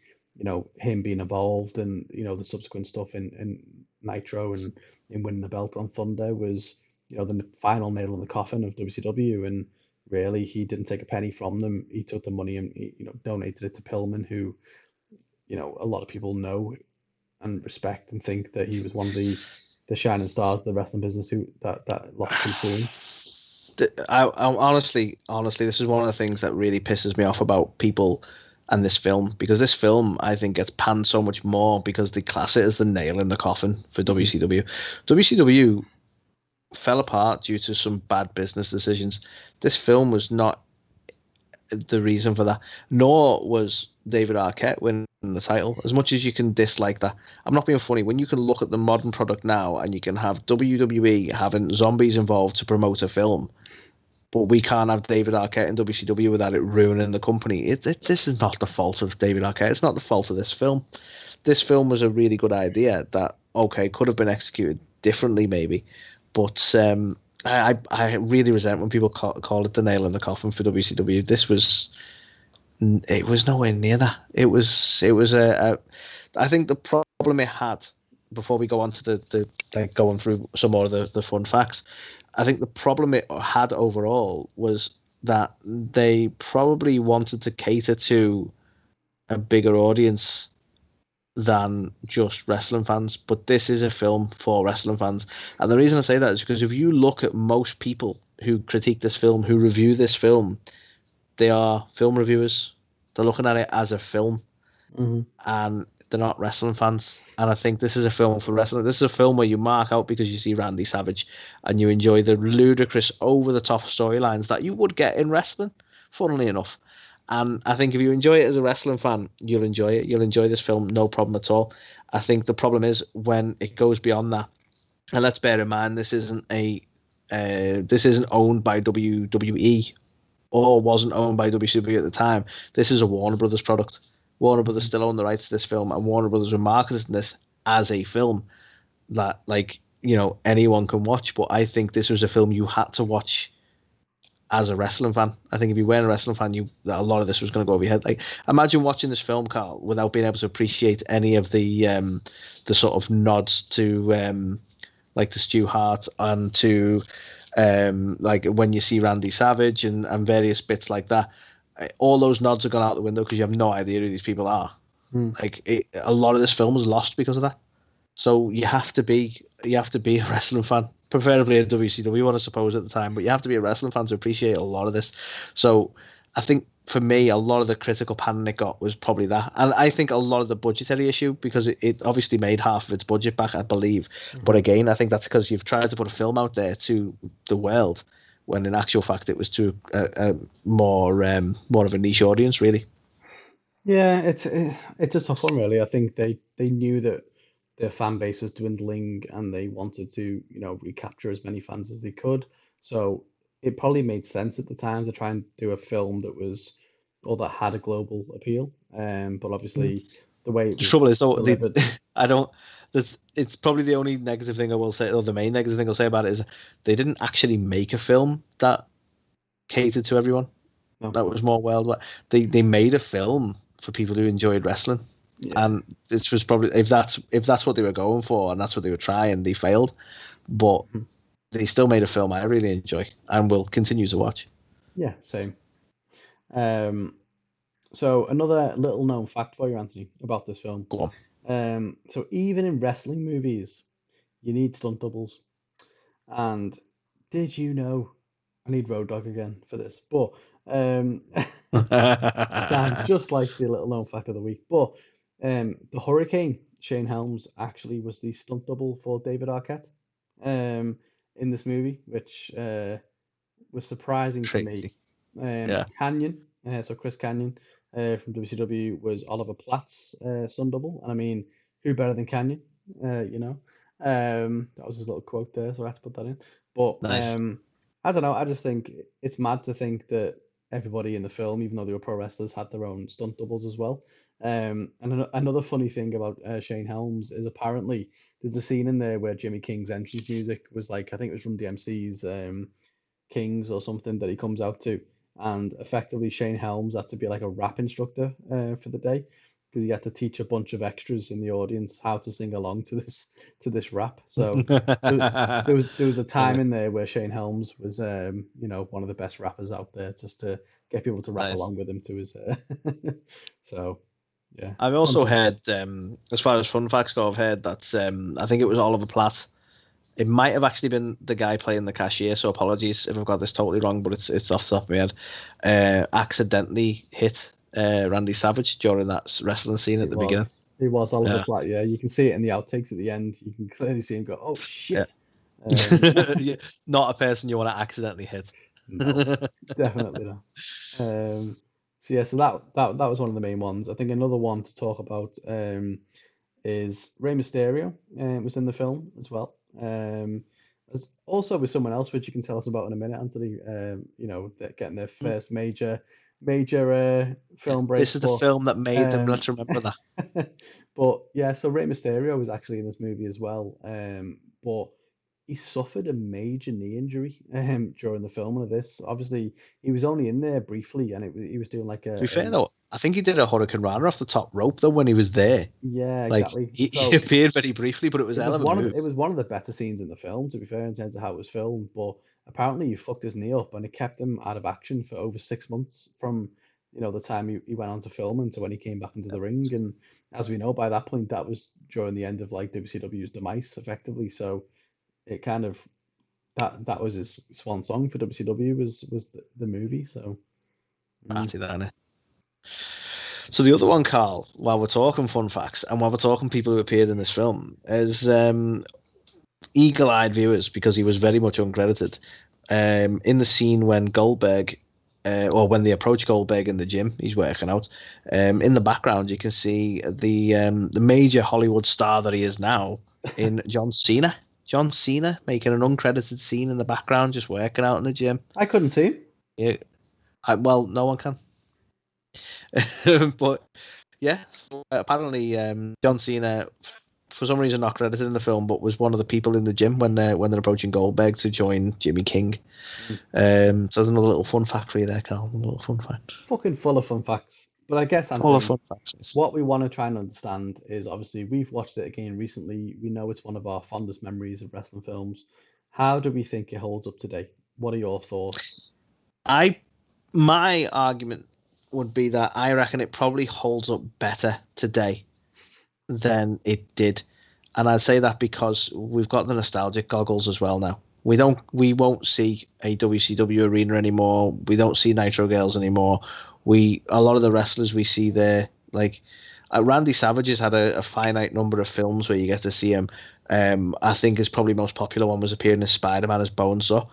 him being involved and, the subsequent stuff in Nitro and in winning the belt on Thunder was, the final nail in the coffin of WCW. And really, he didn't take a penny from them. He took the money and he, donated it to Pillman, who, a lot of people know and respect and think that he was one of the shining stars of the wrestling business who that lost too soon. I honestly, this is one of the things that really pisses me off about people and this film, because this film, I think, gets panned so much more because they class it as the nail in the coffin for WCW. WCW fell apart due to some bad business decisions. This film was not the reason for that, nor was David Arquette winning the title. As much as you can dislike that, I'm not being funny. When you can look at the modern product now and you can have WWE having zombies involved to promote a film, but we can't have David Arquette in WCW without it ruining the company. This is not the fault of David Arquette. It's not the fault of this film. This film was a really good idea that, okay, could have been executed differently maybe, but I really resent when people call it the nail in the coffin for WCW. It was nowhere near that. It was I think the problem it had before we go on to the like going through some more of the fun facts, I think the problem it had overall was that they probably wanted to cater to a bigger audience than just wrestling fans. But this is a film for wrestling fans. And the reason I say that is because if you look at most people who critique this film, who review this film, they are film reviewers. They're looking at it as a film, Hmm. and they're not wrestling fans. And I think this is a film for wrestling. This is a film where you mark out because you see Randy Savage and you enjoy the ludicrous, over the top storylines that you would get in wrestling, funnily enough. And I think if you enjoy it as a wrestling fan, you'll enjoy it. You'll enjoy this film, no problem at all. I think the problem is when it goes beyond that. And let's bear in mind, this isn't owned by WWE or wasn't owned by WCW at the time. This is a Warner Brothers product. Warner Brothers Hmm. still own the rights to this film, and Warner Brothers were marketing this as a film that, like, anyone can watch. But I think this was a film you had to watch as a wrestling fan. I think if you weren't a wrestling fan, a lot of this was going to go over your head. Like, imagine watching this film, Carl, without being able to appreciate any of the sort of nods to like to Stu Hart and to like when you see Randy Savage and various bits like that. All those nods are gone out the window because you have no idea who these people are. Like a lot of this film was lost because of that. So you have to be a wrestling fan, preferably a WCW one, I suppose, at the time. But you have to be a wrestling fan to appreciate a lot of this. So I think for me, a lot of the critical panning it got was probably that, and I think a lot of the budgetary issue because it obviously made half of its budget back, I believe. But Hmm. again, I think that's because you've tried to put a film out there to the world, when in actual fact it was to a more of a niche audience, really. Yeah, it's a tough one, really. I think they knew that their fan base was dwindling, and they wanted to, recapture as many fans as they could. So it probably made sense at the time to try and do a film that was or that had a global appeal. But obviously, the way it The was trouble is, though, delivered, I don't. It's probably the only negative thing I will say, or the main negative thing I'll say about it is they didn't actually make a film that catered to everyone. no, That was more worldwide. They made a film for people who enjoyed wrestling, yeah. and this was probably if that's what they were going for and that's what they were trying, they failed. But Mhm. they still made a film I really enjoy and will continue to watch. Yeah, same. Um, so another little known fact for you, Anthony, about this film. Go on. So even in wrestling movies, you need stunt doubles. And did you know? I need Road Dogg again for this, but um, sound just like the little known fact of the week. But the Hurricane, Shane Helms, actually was the stunt double for David Arquette um, in this movie, which was surprising to me. Crazy. Yeah. Canyon, so Chris Canyon from WCW was Oliver Platt's stunt double, and I mean, who better than Canyon? You know, that was his little quote there, so I had to put that in. But Nice. I don't know. I just think it's mad to think that everybody in the film, even though they were pro wrestlers, had their own stunt doubles as well. And another funny thing about Shane Helms is apparently there's a scene in there where Jimmy King's entrance music was like, I think it was from DMC's Kings or something that he comes out to, and effectively Shane Helms had to be like a rap instructor for the day because he had to teach a bunch of extras in the audience how to sing along to this rap. So there, there was a time Funny. in there where Shane Helms was one of the best rappers out there just to get people to rap Nice. along with him to his so yeah, I've fun also fact. heard, as far as fun facts go, I've heard that I think it was Oliver Platt. It might have actually been the guy playing the cashier, so apologies if I've got this totally wrong, but it's off the top of my head. Accidentally hit Randy Savage during that wrestling scene at It the beginning. was it was Oliver Yeah, Platt. Yeah, you can see it in the outtakes at the end. You can clearly see him go, "Oh yeah. shit." Um, Yeah, not a person you want to accidentally hit. no, definitely not. So yeah, so that was one of the main ones. I think another one to talk about is Rey Mysterio. Was in the film as well. As also with someone else, which you can tell us about in a minute, Anthony. They're getting their first major Yeah, film this break, is the but film that made them. um, Let's remember that. but yeah, so Rey Mysterio was actually in this movie as well. But he suffered a major knee injury during the filming of this. Obviously, he was only in there briefly, and he was doing like To be fair a though, I think he did a Hurricane Rana off the top rope though when he was there. Yeah, Like exactly. he So appeared very briefly, but it was a hell of a move. it was one of the better scenes in the film, to be fair, in terms of how it was filmed. But apparently, he fucked his knee up, and it kept him out of action for over 6 months from the time he went on to film and to when he came back into the ring. And as we know, by that point, that was during the end of like WCW's demise, effectively. So it kind of that was his swan song for WCW was the movie. So mm. Party there, innit? So the other one, Carl, while we're talking fun facts and while we're talking people who appeared in this film, is eagle-eyed viewers because he was very much uncredited. In the scene when Goldberg, or when they approach Goldberg in the gym, he's working out. In the background, you can see the major Hollywood star that he is now in John Cena. John Cena making an uncredited scene in the background, just working out in the gym. I couldn't see him. Yeah, well, no one can. But yeah, so apparently John Cena, for some reason, not credited in the film, but was one of the people in the gym when they're approaching Goldberg to join Jimmy King. So there's another little fun fact for you there, Carl. A little fun fact. Fucking full of fun facts. But I guess, Full of Anthony, fun facts. what we want to try and understand is obviously we've watched it again recently. We know it's one of our fondest memories of wrestling films. How do we think it holds up today? What are your thoughts? My argument would be that I reckon it probably holds up better today than it did. And I'd say that because we've got the nostalgic goggles as well now. We won't see a WCW arena anymore. We don't see Nitro Girls anymore. A lot of the wrestlers we see there, like Randy Savage has had a finite number of films where you get to see him. I think his probably most popular one was appearing as Spider-Man as Bonesaw.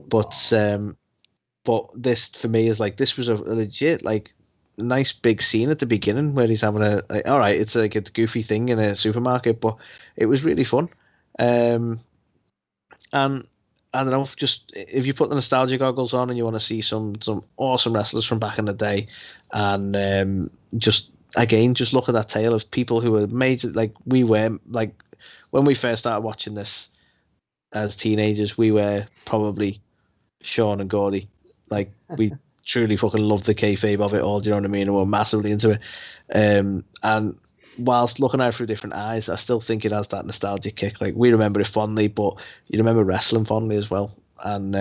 But this for me is like this was a legit like nice big scene at the beginning where he's having all right, it's like a goofy thing in a supermarket, but it was really fun. And I don't know, just if you put the nostalgia goggles on and you want to see some awesome wrestlers from back in the day, and just look at that tale of people who were major, like we were, like when we first started watching this as teenagers, we were probably Sean and Gordy. Like we truly fucking loved the kayfabe of it all. Do you know what I mean? And we're massively into it. And whilst looking at it through different eyes, I still think it has that nostalgic kick. Like we remember it fondly, but you remember wrestling fondly as well. And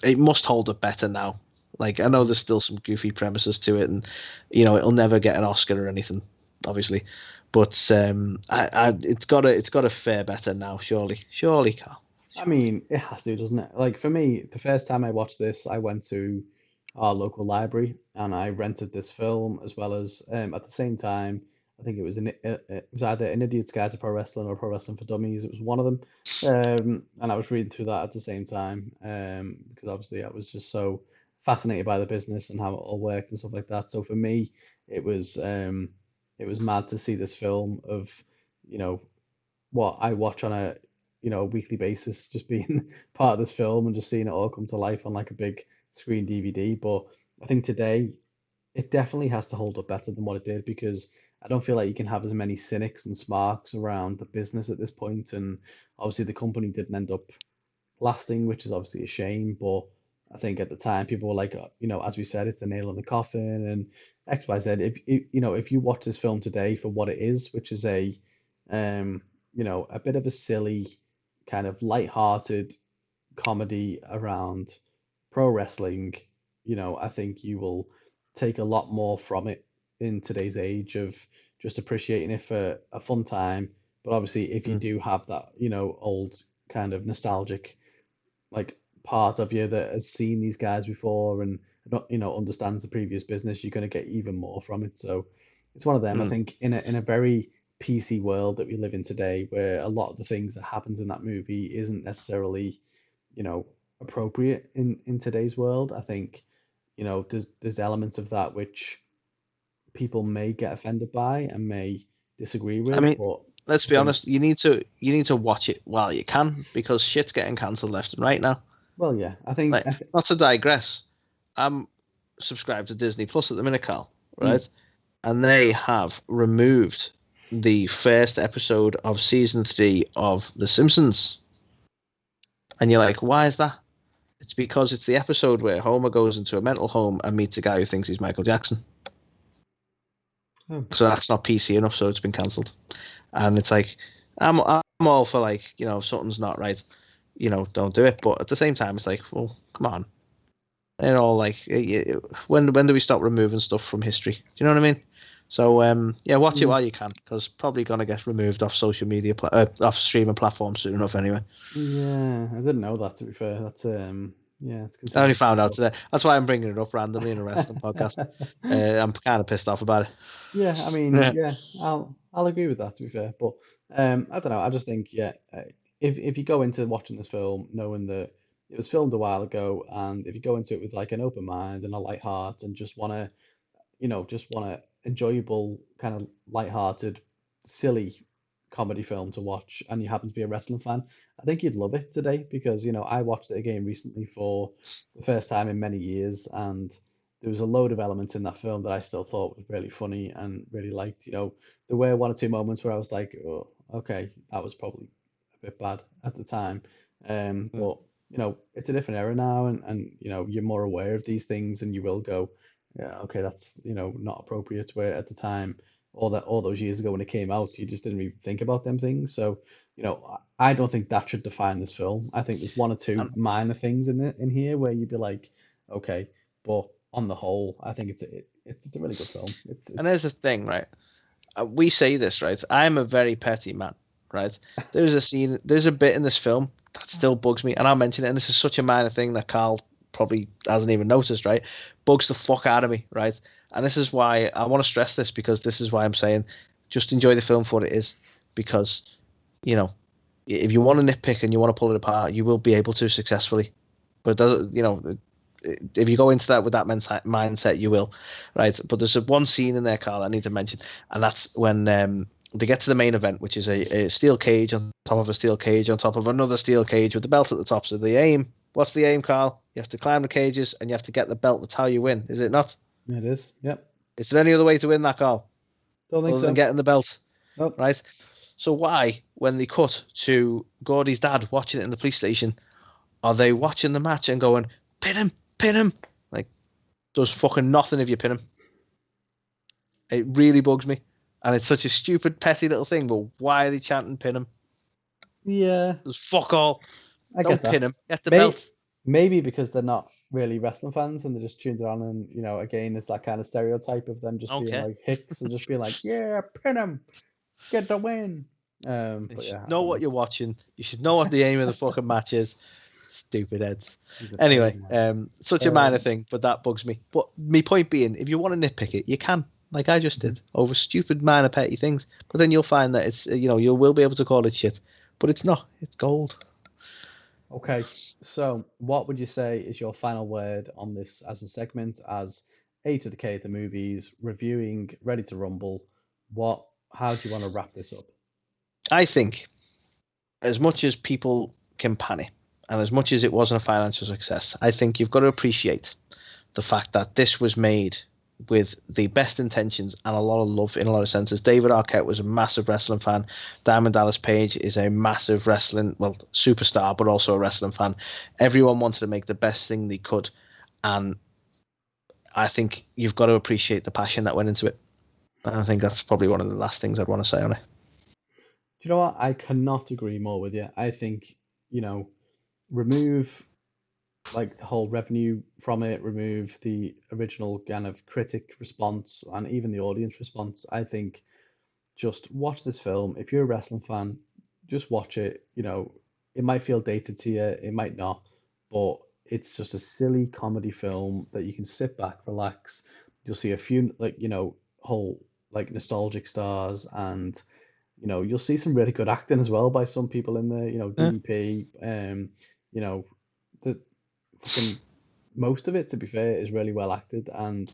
it must hold up better now. Like I know there's still some goofy premises to it, and it'll never get an Oscar or anything, obviously. But it's got to fare better now, surely, Carl. I mean, it has to, doesn't it? Like for me, the first time I watched this, I went to our local library and I rented this film as well as at the same time, I think it was either An Idiot's Guide to Pro Wrestling or Pro Wrestling for Dummies. It was one of them, and I was reading through that at the same time because obviously I was just so fascinated by the business and how it all worked and stuff like that. So for me, it was mad to see this film of you know what I watch on a weekly basis, just being part of this film and just seeing it all come to life on like a big screen DVD. But I think today it definitely has to hold up better than what it did because I don't feel like you can have as many cynics and smarks around the business at this point. And obviously the company didn't end up lasting, which is obviously a shame. But I think at the time people were like, as we said, it's the nail in the coffin and X, Y, Z. If you watch this film today for what it is, which is a bit of a silly kind of light-hearted comedy around pro wrestling, I think you will take a lot more from it in today's age of just appreciating it for a fun time. But obviously, if you do have that, old kind of nostalgic like part of you that has seen these guys before and understands the previous business, you're going to get even more from it. So it's one of them. I think in a very PC world that we live in today, where a lot of the things that happens in that movie isn't necessarily, appropriate in today's world. I think, there's elements of that which people may get offended by and may disagree with. I mean, but let's be honest. You need to watch it while you can because shit's getting cancelled left and right now. Well, yeah, I think like, not to digress. I'm subscribed to Disney Plus at the minute, Carl, right? And they have removed the first episode of season 3 of The Simpsons. And you're like, why is that? It's because it's the episode where Homer goes into a mental home and meets a guy who thinks he's Michael Jackson. Oh. So that's not PC enough, so it's been cancelled. And it's like, I'm all for like, if something's not right, don't do it. But at the same time, it's like, well, come on. Like, when do we stop removing stuff from history? Do you know what I mean? So yeah, watch it Mm. while you can, because probably gonna get removed off social media, off streaming platforms soon enough. Anyway, Yeah, I didn't know that, to be fair. That's yeah, it's I only considerably found out fucked today. That's why I'm bringing it up randomly in a wrestling podcast. up. I'm kind of pissed off about it. Yeah, I mean, Yeah. yeah, I'll agree with that, to be fair. But I don't know. I just think, yeah, if you go into watching this film knowing that it was filmed a while ago, and if you go into it with like an open mind and a light heart and just wanna, just want a enjoyable kind of light-hearted, silly comedy film to watch, and you happen to be a wrestling fan, I think you'd love it today because I watched it again recently for the first time in many years, and there was a load of elements in that film that I still thought was really funny and really liked. There were one or two moments where I was like, oh, okay, that was probably a bit bad at the time, Mm. but it's a different era now, and you're more aware of these things, and you will go, yeah, okay, that's not appropriate. Where at the time, all those years ago when it came out, you just didn't even think about them things. So, I don't think that should define this film. I think there's one or two And, minor things in here where you'd be like, okay, but on the whole, I think it's a really good film. It's and it's there's the thing, right? We say this, right? I'm a very petty man, right? There's a bit in this film that still bugs me, and I'll mention it. And this is such a minor thing that Carl probably hasn't even noticed, right? Bugs the fuck out of me, right? And this is why I want to stress this, because this is why I'm saying just enjoy the film for what it is, because you know if you want to nitpick and you want to pull it apart, you will be able to successfully. But it doesn't, if you go into that with that mindset, you will, right? But there's one scene in there, Carl, I need to mention, and that's when they get to the main event, which is a steel cage on top of a steel cage on top of another steel cage with the belt at the top. So the aim, what's the aim, Carl? You have to climb the cages and you have to get the belt. That's how you win, is it not? it is. Yep. Is there any other way to win that, Carl, Don't think other than so. getting the belt, Nope. right? So why, when they cut to Gordy's dad watching it in the police station, are they watching the match and going, pin him, pin him? Like, does fucking nothing if you pin him. It really bugs me. And it's such a stupid, petty little thing, but why are they chanting pin him? Yeah, There's fuck all. I get Don't pin that. him. Get the May belt. Maybe because they're not really wrestling fans and they just tuned it on, and again, it's that kind of stereotype of them just being Okay. like hicks and just being like, yeah, pin him, get the win. You But should yeah, I know don't what know. you're watching. You should know what the aim of the fucking match is. Stupid heads. He's a Anyway, pain man. such a minor Um, thing, but that bugs me. But my point being, if you want to nitpick it, you can, like I just mhm. did, over stupid minor petty things. But then you'll find that it's, you will be able to call it shit. But it's not. It's gold. Okay, so what would you say is your final word on this as a segment, as A to the K of the movies, reviewing Ready to Rumble? How do you want to wrap this up? I think as much as people can panic and as much as it wasn't a financial success, I think you've got to appreciate the fact that this was made with the best intentions and a lot of love in a lot of senses. David Arquette was a massive wrestling fan. Diamond Dallas Page is a massive wrestling, well, superstar, but also a wrestling fan. Everyone wanted to make the best thing they could. And I think you've got to appreciate the passion that went into it. And I think that's probably one of the last things I'd want to say on it. Do you know what? I cannot agree more with you. I think, you know, remove like the whole revenue from it, remove the original kind of critic response and even the audience response. I think just watch this film. If you're a wrestling fan, just watch it. It might feel dated to you, it might not, but it's just a silly comedy film that you can sit back, relax. You'll see a few like, whole like nostalgic stars, and you'll see some really good acting as well by some people in there. Yeah. DDP, you know, the fucking most of it, to be fair, is really well acted. And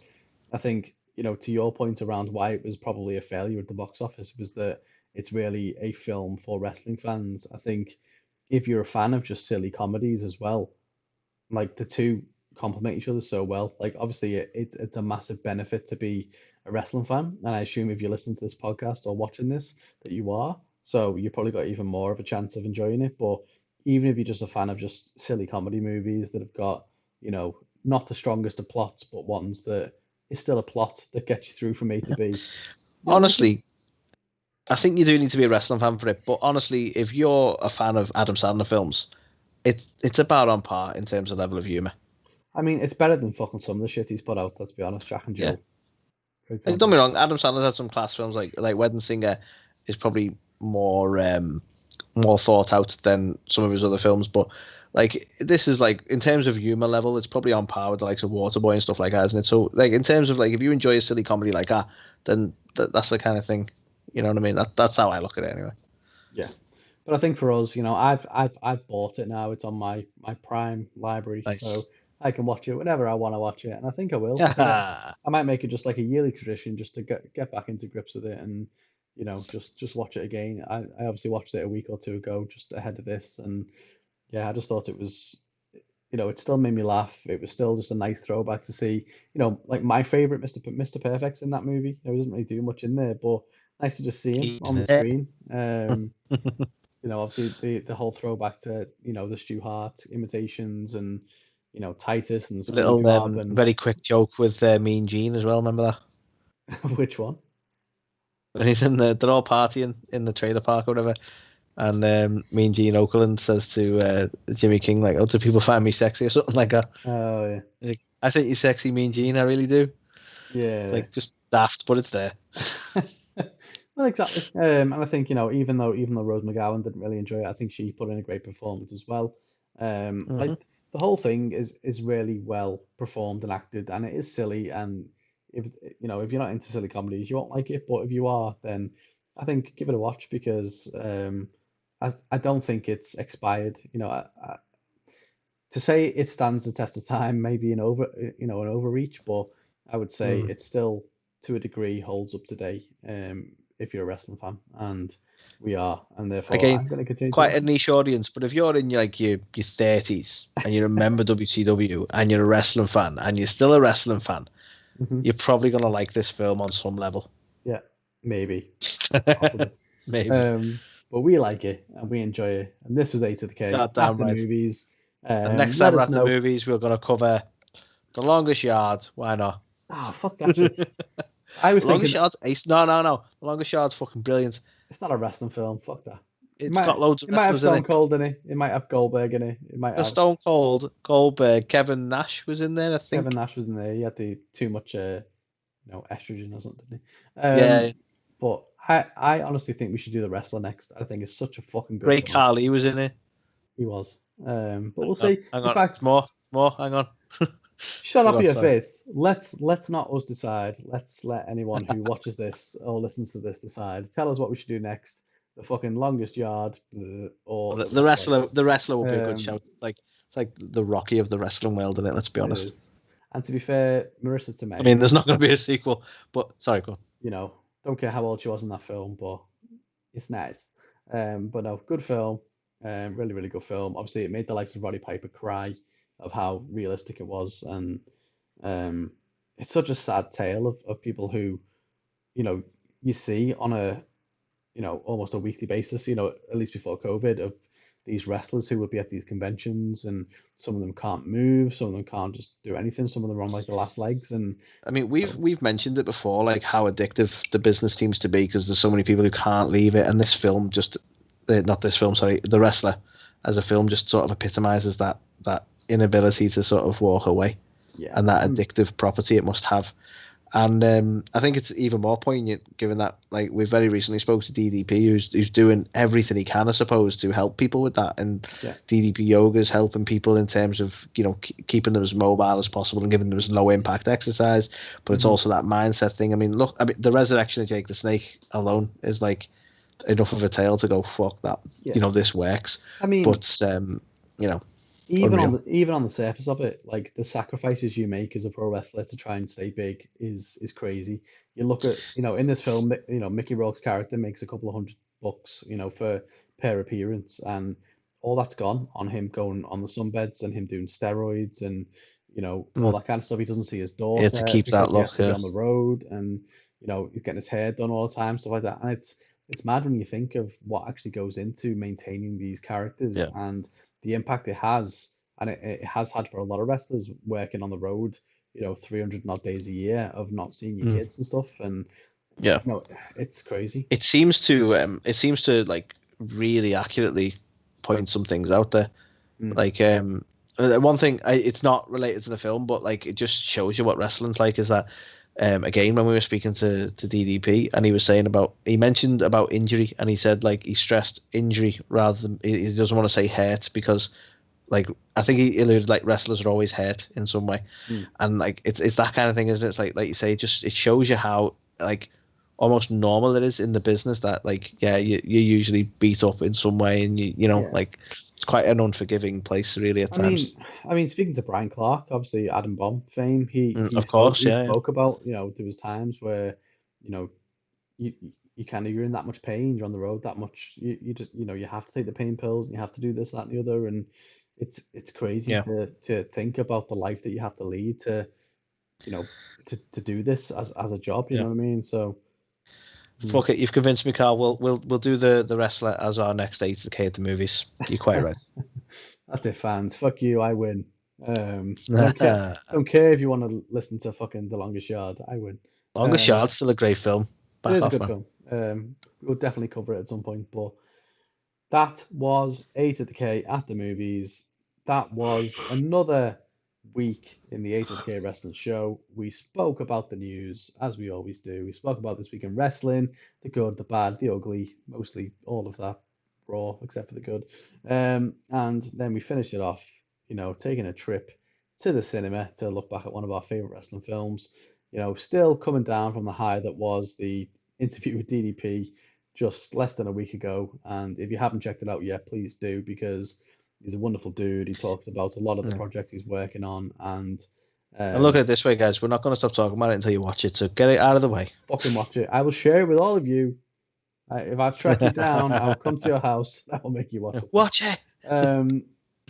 I think, to your point around why it was probably a failure at the box office was that it's really a film for wrestling fans. I think if you're a fan of just silly comedies as well, like the two complement each other so well. Like obviously it's a massive benefit to be a wrestling fan, and I assume if you listen to this podcast or watching this that you are, so you probably got even more of a chance of enjoying it. But even if you're just a fan of just silly comedy movies that have got, not the strongest of plots, but ones that is still a plot that gets you through from A to B, honestly, I think you do need to be a wrestling fan for it. But honestly, if you're a fan of Adam Sandler films, it's about on par in terms of level of humor. I mean, it's better than fucking some of the shit he's put out. Let's be honest, Jack and Yeah, Jill, for like, don't example. be wrong. Adam Sandler's had some class films like Wedding Singer is probably more thought out than some of his other films. But like this is like in terms of humor level, it's probably on par with the likes of Waterboy and stuff like that, isn't it? So like in terms of like if you enjoy a silly comedy like that, then that's the kind of thing. You know what I mean? That's how I look at it anyway. Yeah, but I think for us, I've bought it now. It's on my Prime library, so Nice. I can watch it whenever I want to watch it, and I think I will. I think Yeah. I might make it just like a yearly tradition, just to get back into grips with it, and just watch it again. I obviously watched it a week or two ago, just ahead of this, and yeah, I just thought it was, it still made me laugh. It was still just a nice throwback to see, like my favorite Mr. Perfect's in that movie. He doesn't really do much in there, but nice to just see him He's on the there. screen. Obviously the whole throwback to, the Stu Hart imitations and, Titus and the Little SpongeBob and very quick joke with Mean Gene as well. Remember that? which one? When he's they're all partying in the trailer park or whatever, and Mean Gene Okerlund says to Jimmy King like, "Oh, do people find me sexy or something like that?" Oh yeah. Like, I think you're sexy, Mean Gene. I really do. Yeah. Like just daft, but it's there. Well, exactly. And I think, even though Rose McGowan didn't really enjoy it, I think she put in a great performance as well. Hmm. Like the whole thing is really well performed and acted, and it is silly. And if you're not into silly comedies, you won't like it. But if you are, then I think give it a watch, because I don't think it's expired. To say it stands the test of time, maybe an overreach, but I would say Mm. it still, to a degree, holds up today. If you're a wrestling fan, and we are, and therefore Again, I'm going to continue to quite a watch it. niche audience, but if you're in like your 30s and you remember WCW and you're a wrestling fan and you're still a wrestling fan, Hmm. you're probably gonna like this film on some level. Yeah, maybe, possibly. Maybe. Um, but we like it and we enjoy it. And this was A to the K at Goddamn the right. movies. And next Let time we're us at the know. movies, we're gonna cover The Longest Yard. Why not? Ah, fuck that shit. The I was Longest thinking Yard's ace. No, no, no. The Longest Yard's fucking brilliant. it's not a wrestling film. Fuck that. It It's got might loads of it might have wrestlers in Stone it. Cold in it. It might have Goldberg in it. It might The have Stone Cold, Goldberg, Kevin Nash was in there, I Kevin think. Nash was in there. He had the too much estrogen or something. Didn't he? Yeah, But I honestly think we should do the wrestler next. I think it's such a fucking good Great film. Khali was in it. He was. But we'll Hang on, see. hang In on. fact, More. Hang on. shut Go up on. your Sorry. face. Let's not us decide. Let's let anyone who watches this or listens to this decide. Tell us what we should do next. The fucking longest yard, or The, the the wrestler. wrestler, the wrestler will be a good Um, shout. It's like the Rocky of the wrestling world, isn't it? Let's be it honest. is. And to be fair, Marissa I Tomei, mean, there's not going to be a sequel, but sorry, go on. you know, don't care how old she was in that film, but it's nice. But no, good film. Really, really good film. Obviously, it made the likes of Roddy Piper cry of how realistic it was, and um, it's such a sad tale of people who, you know, you see on a, almost a weekly basis. At least before COVID, of these wrestlers who would be at these conventions, and some of them can't move, some of them can't just do anything, some of them are on like the last legs, and I mean, you we've mentioned it before, like how addictive the business seems to be because there's so many people who can't leave it, and this film just, not this film, sorry, The Wrestler, as a film just sort of epitomizes that inability to sort of walk away, yeah, and that addictive property it must have. And I think it's even more poignant given that like we very recently spoke to DDP, who's doing everything he can, I suppose, to help people with that. And yeah. DDP Yoga is helping people in terms of keeping them as mobile as possible and giving them as low impact exercise. But it's Hmm. also that mindset thing. I mean, look, the resurrection of Jake the Snake alone is like enough of a tale to go fuck that. Yeah. This works. I mean, But you know, even on unreal. the surface of it, like the sacrifices you make as a pro wrestler to try and stay big is crazy. You look at, in this film, Mickey Rourke's character makes a couple of $100, for per appearance, and all that's gone on him going on the sunbeds and him doing steroids, and all Mm. that kind of stuff. He doesn't see his Yeah, to daughter keep because that he has look. to be Yeah. on the road, and he's getting his hair done all the time, stuff like that. And it's mad when you think of what actually goes into maintaining these characters Yeah. and the impact it has, and it has had for a lot of wrestlers working on the road, 300 odd days a year of not seeing your Mm. kids and stuff. And Yeah. No, it's crazy. It seems to like really accurately point some things out there. Mm. Like one thing, it's not related to the film, but like it just shows you what wrestling's like. Is that again when we were speaking to DDP, and he mentioned about injury, and he said like he stressed injury rather than he doesn't want to say hurt because like I think he alluded like wrestlers are always hurt in some way, Mm. and like it's that kind of thing, isn't it? It's like you say, just it shows you how like almost normal it is in the business that like you're usually beat up in some way, and you know Yeah. like it's quite an unforgiving place really at times. I mean, speaking to Brian Clark, obviously Adam Bomb fame, Of course, he yeah, spoke about, there was times where, you know, you you're in that much pain, you're on the road that much, you just you have to take the pain pills, and you have to do this, that, and the other, and it's crazy yeah, to think about the life that you have to lead to you know to do this as a job. You yeah. know what I mean? So mm. Fuck it, you've convinced me, Carl. We'll do the wrestler as our next A2theK at the movies. You're quite right. That's it, fans. Fuck you, I win. I don't care if you want to listen to fucking The Longest Yard. I win. Longest Um, Yard's still a great film. it Back is a off, good man. film. We'll definitely cover it at some point. But that was A to the K at the movies. That was another week in the A2theK Wrestling Show. We spoke about the news, as we always do. We spoke about this week in wrestling, the good, the bad, the ugly, mostly all of that, raw, except for the good. And then we finished it off, taking a trip to the cinema to look back at one of our favorite wrestling films. Still coming down from the high that was the interview with DDP just less than a week ago. And if you haven't checked it out yet, please do, because he's a wonderful dude. He talks about a lot of the Mm. projects he's working on, and And look at um, it this way, guys. We're not going to stop talking about it until you watch it. So get it out of the way. fucking watch it. I will share it with all of you. If I track you down, I will come to your house. I will make you watch it. Watch it. Um,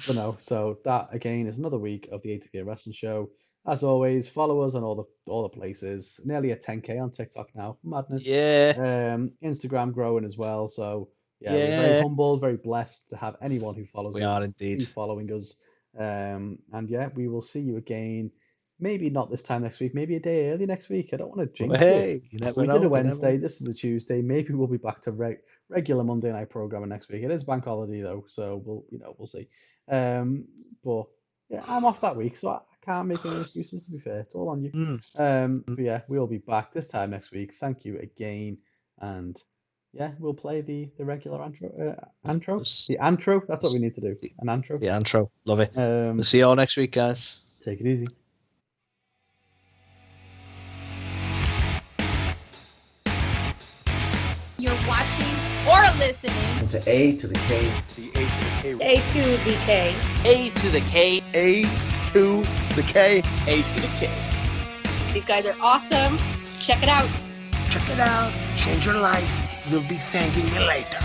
but no, so that again is another week of the A2K Wrestling Show. As always, follow us on all the places. Nearly at 10K on TikTok now. Madness. Yeah, Instagram growing as well. So yeah, we're very yeah. humbled, very blessed to have anyone who follows We us are indeed. be following us. And yeah, we will see you again. Maybe not this time next week. Maybe a day early next week. I don't want to But jinx it. hey, you never We did a know. You never Wednesday. know. This is a Tuesday. Maybe we'll be back to regular Monday night programming next week. It is bank holiday though, so we'll see. Um, but yeah, I'm off that week, so I can't make any excuses. To be fair, it's all on you. Mm. But yeah, we'll be back this time next week. Thank you again, and yeah, we'll play the regular the antro. That's what we need to do. An antro. The intro. Love it. We'll Um, see you all next week, guys. take it easy. You're watching or listening to A to the K. The A to the K. A to the K. A to the K. A to the K. A to the K. These guys are awesome. Check it out. Check it out. Change your life. You'll be thanking me later.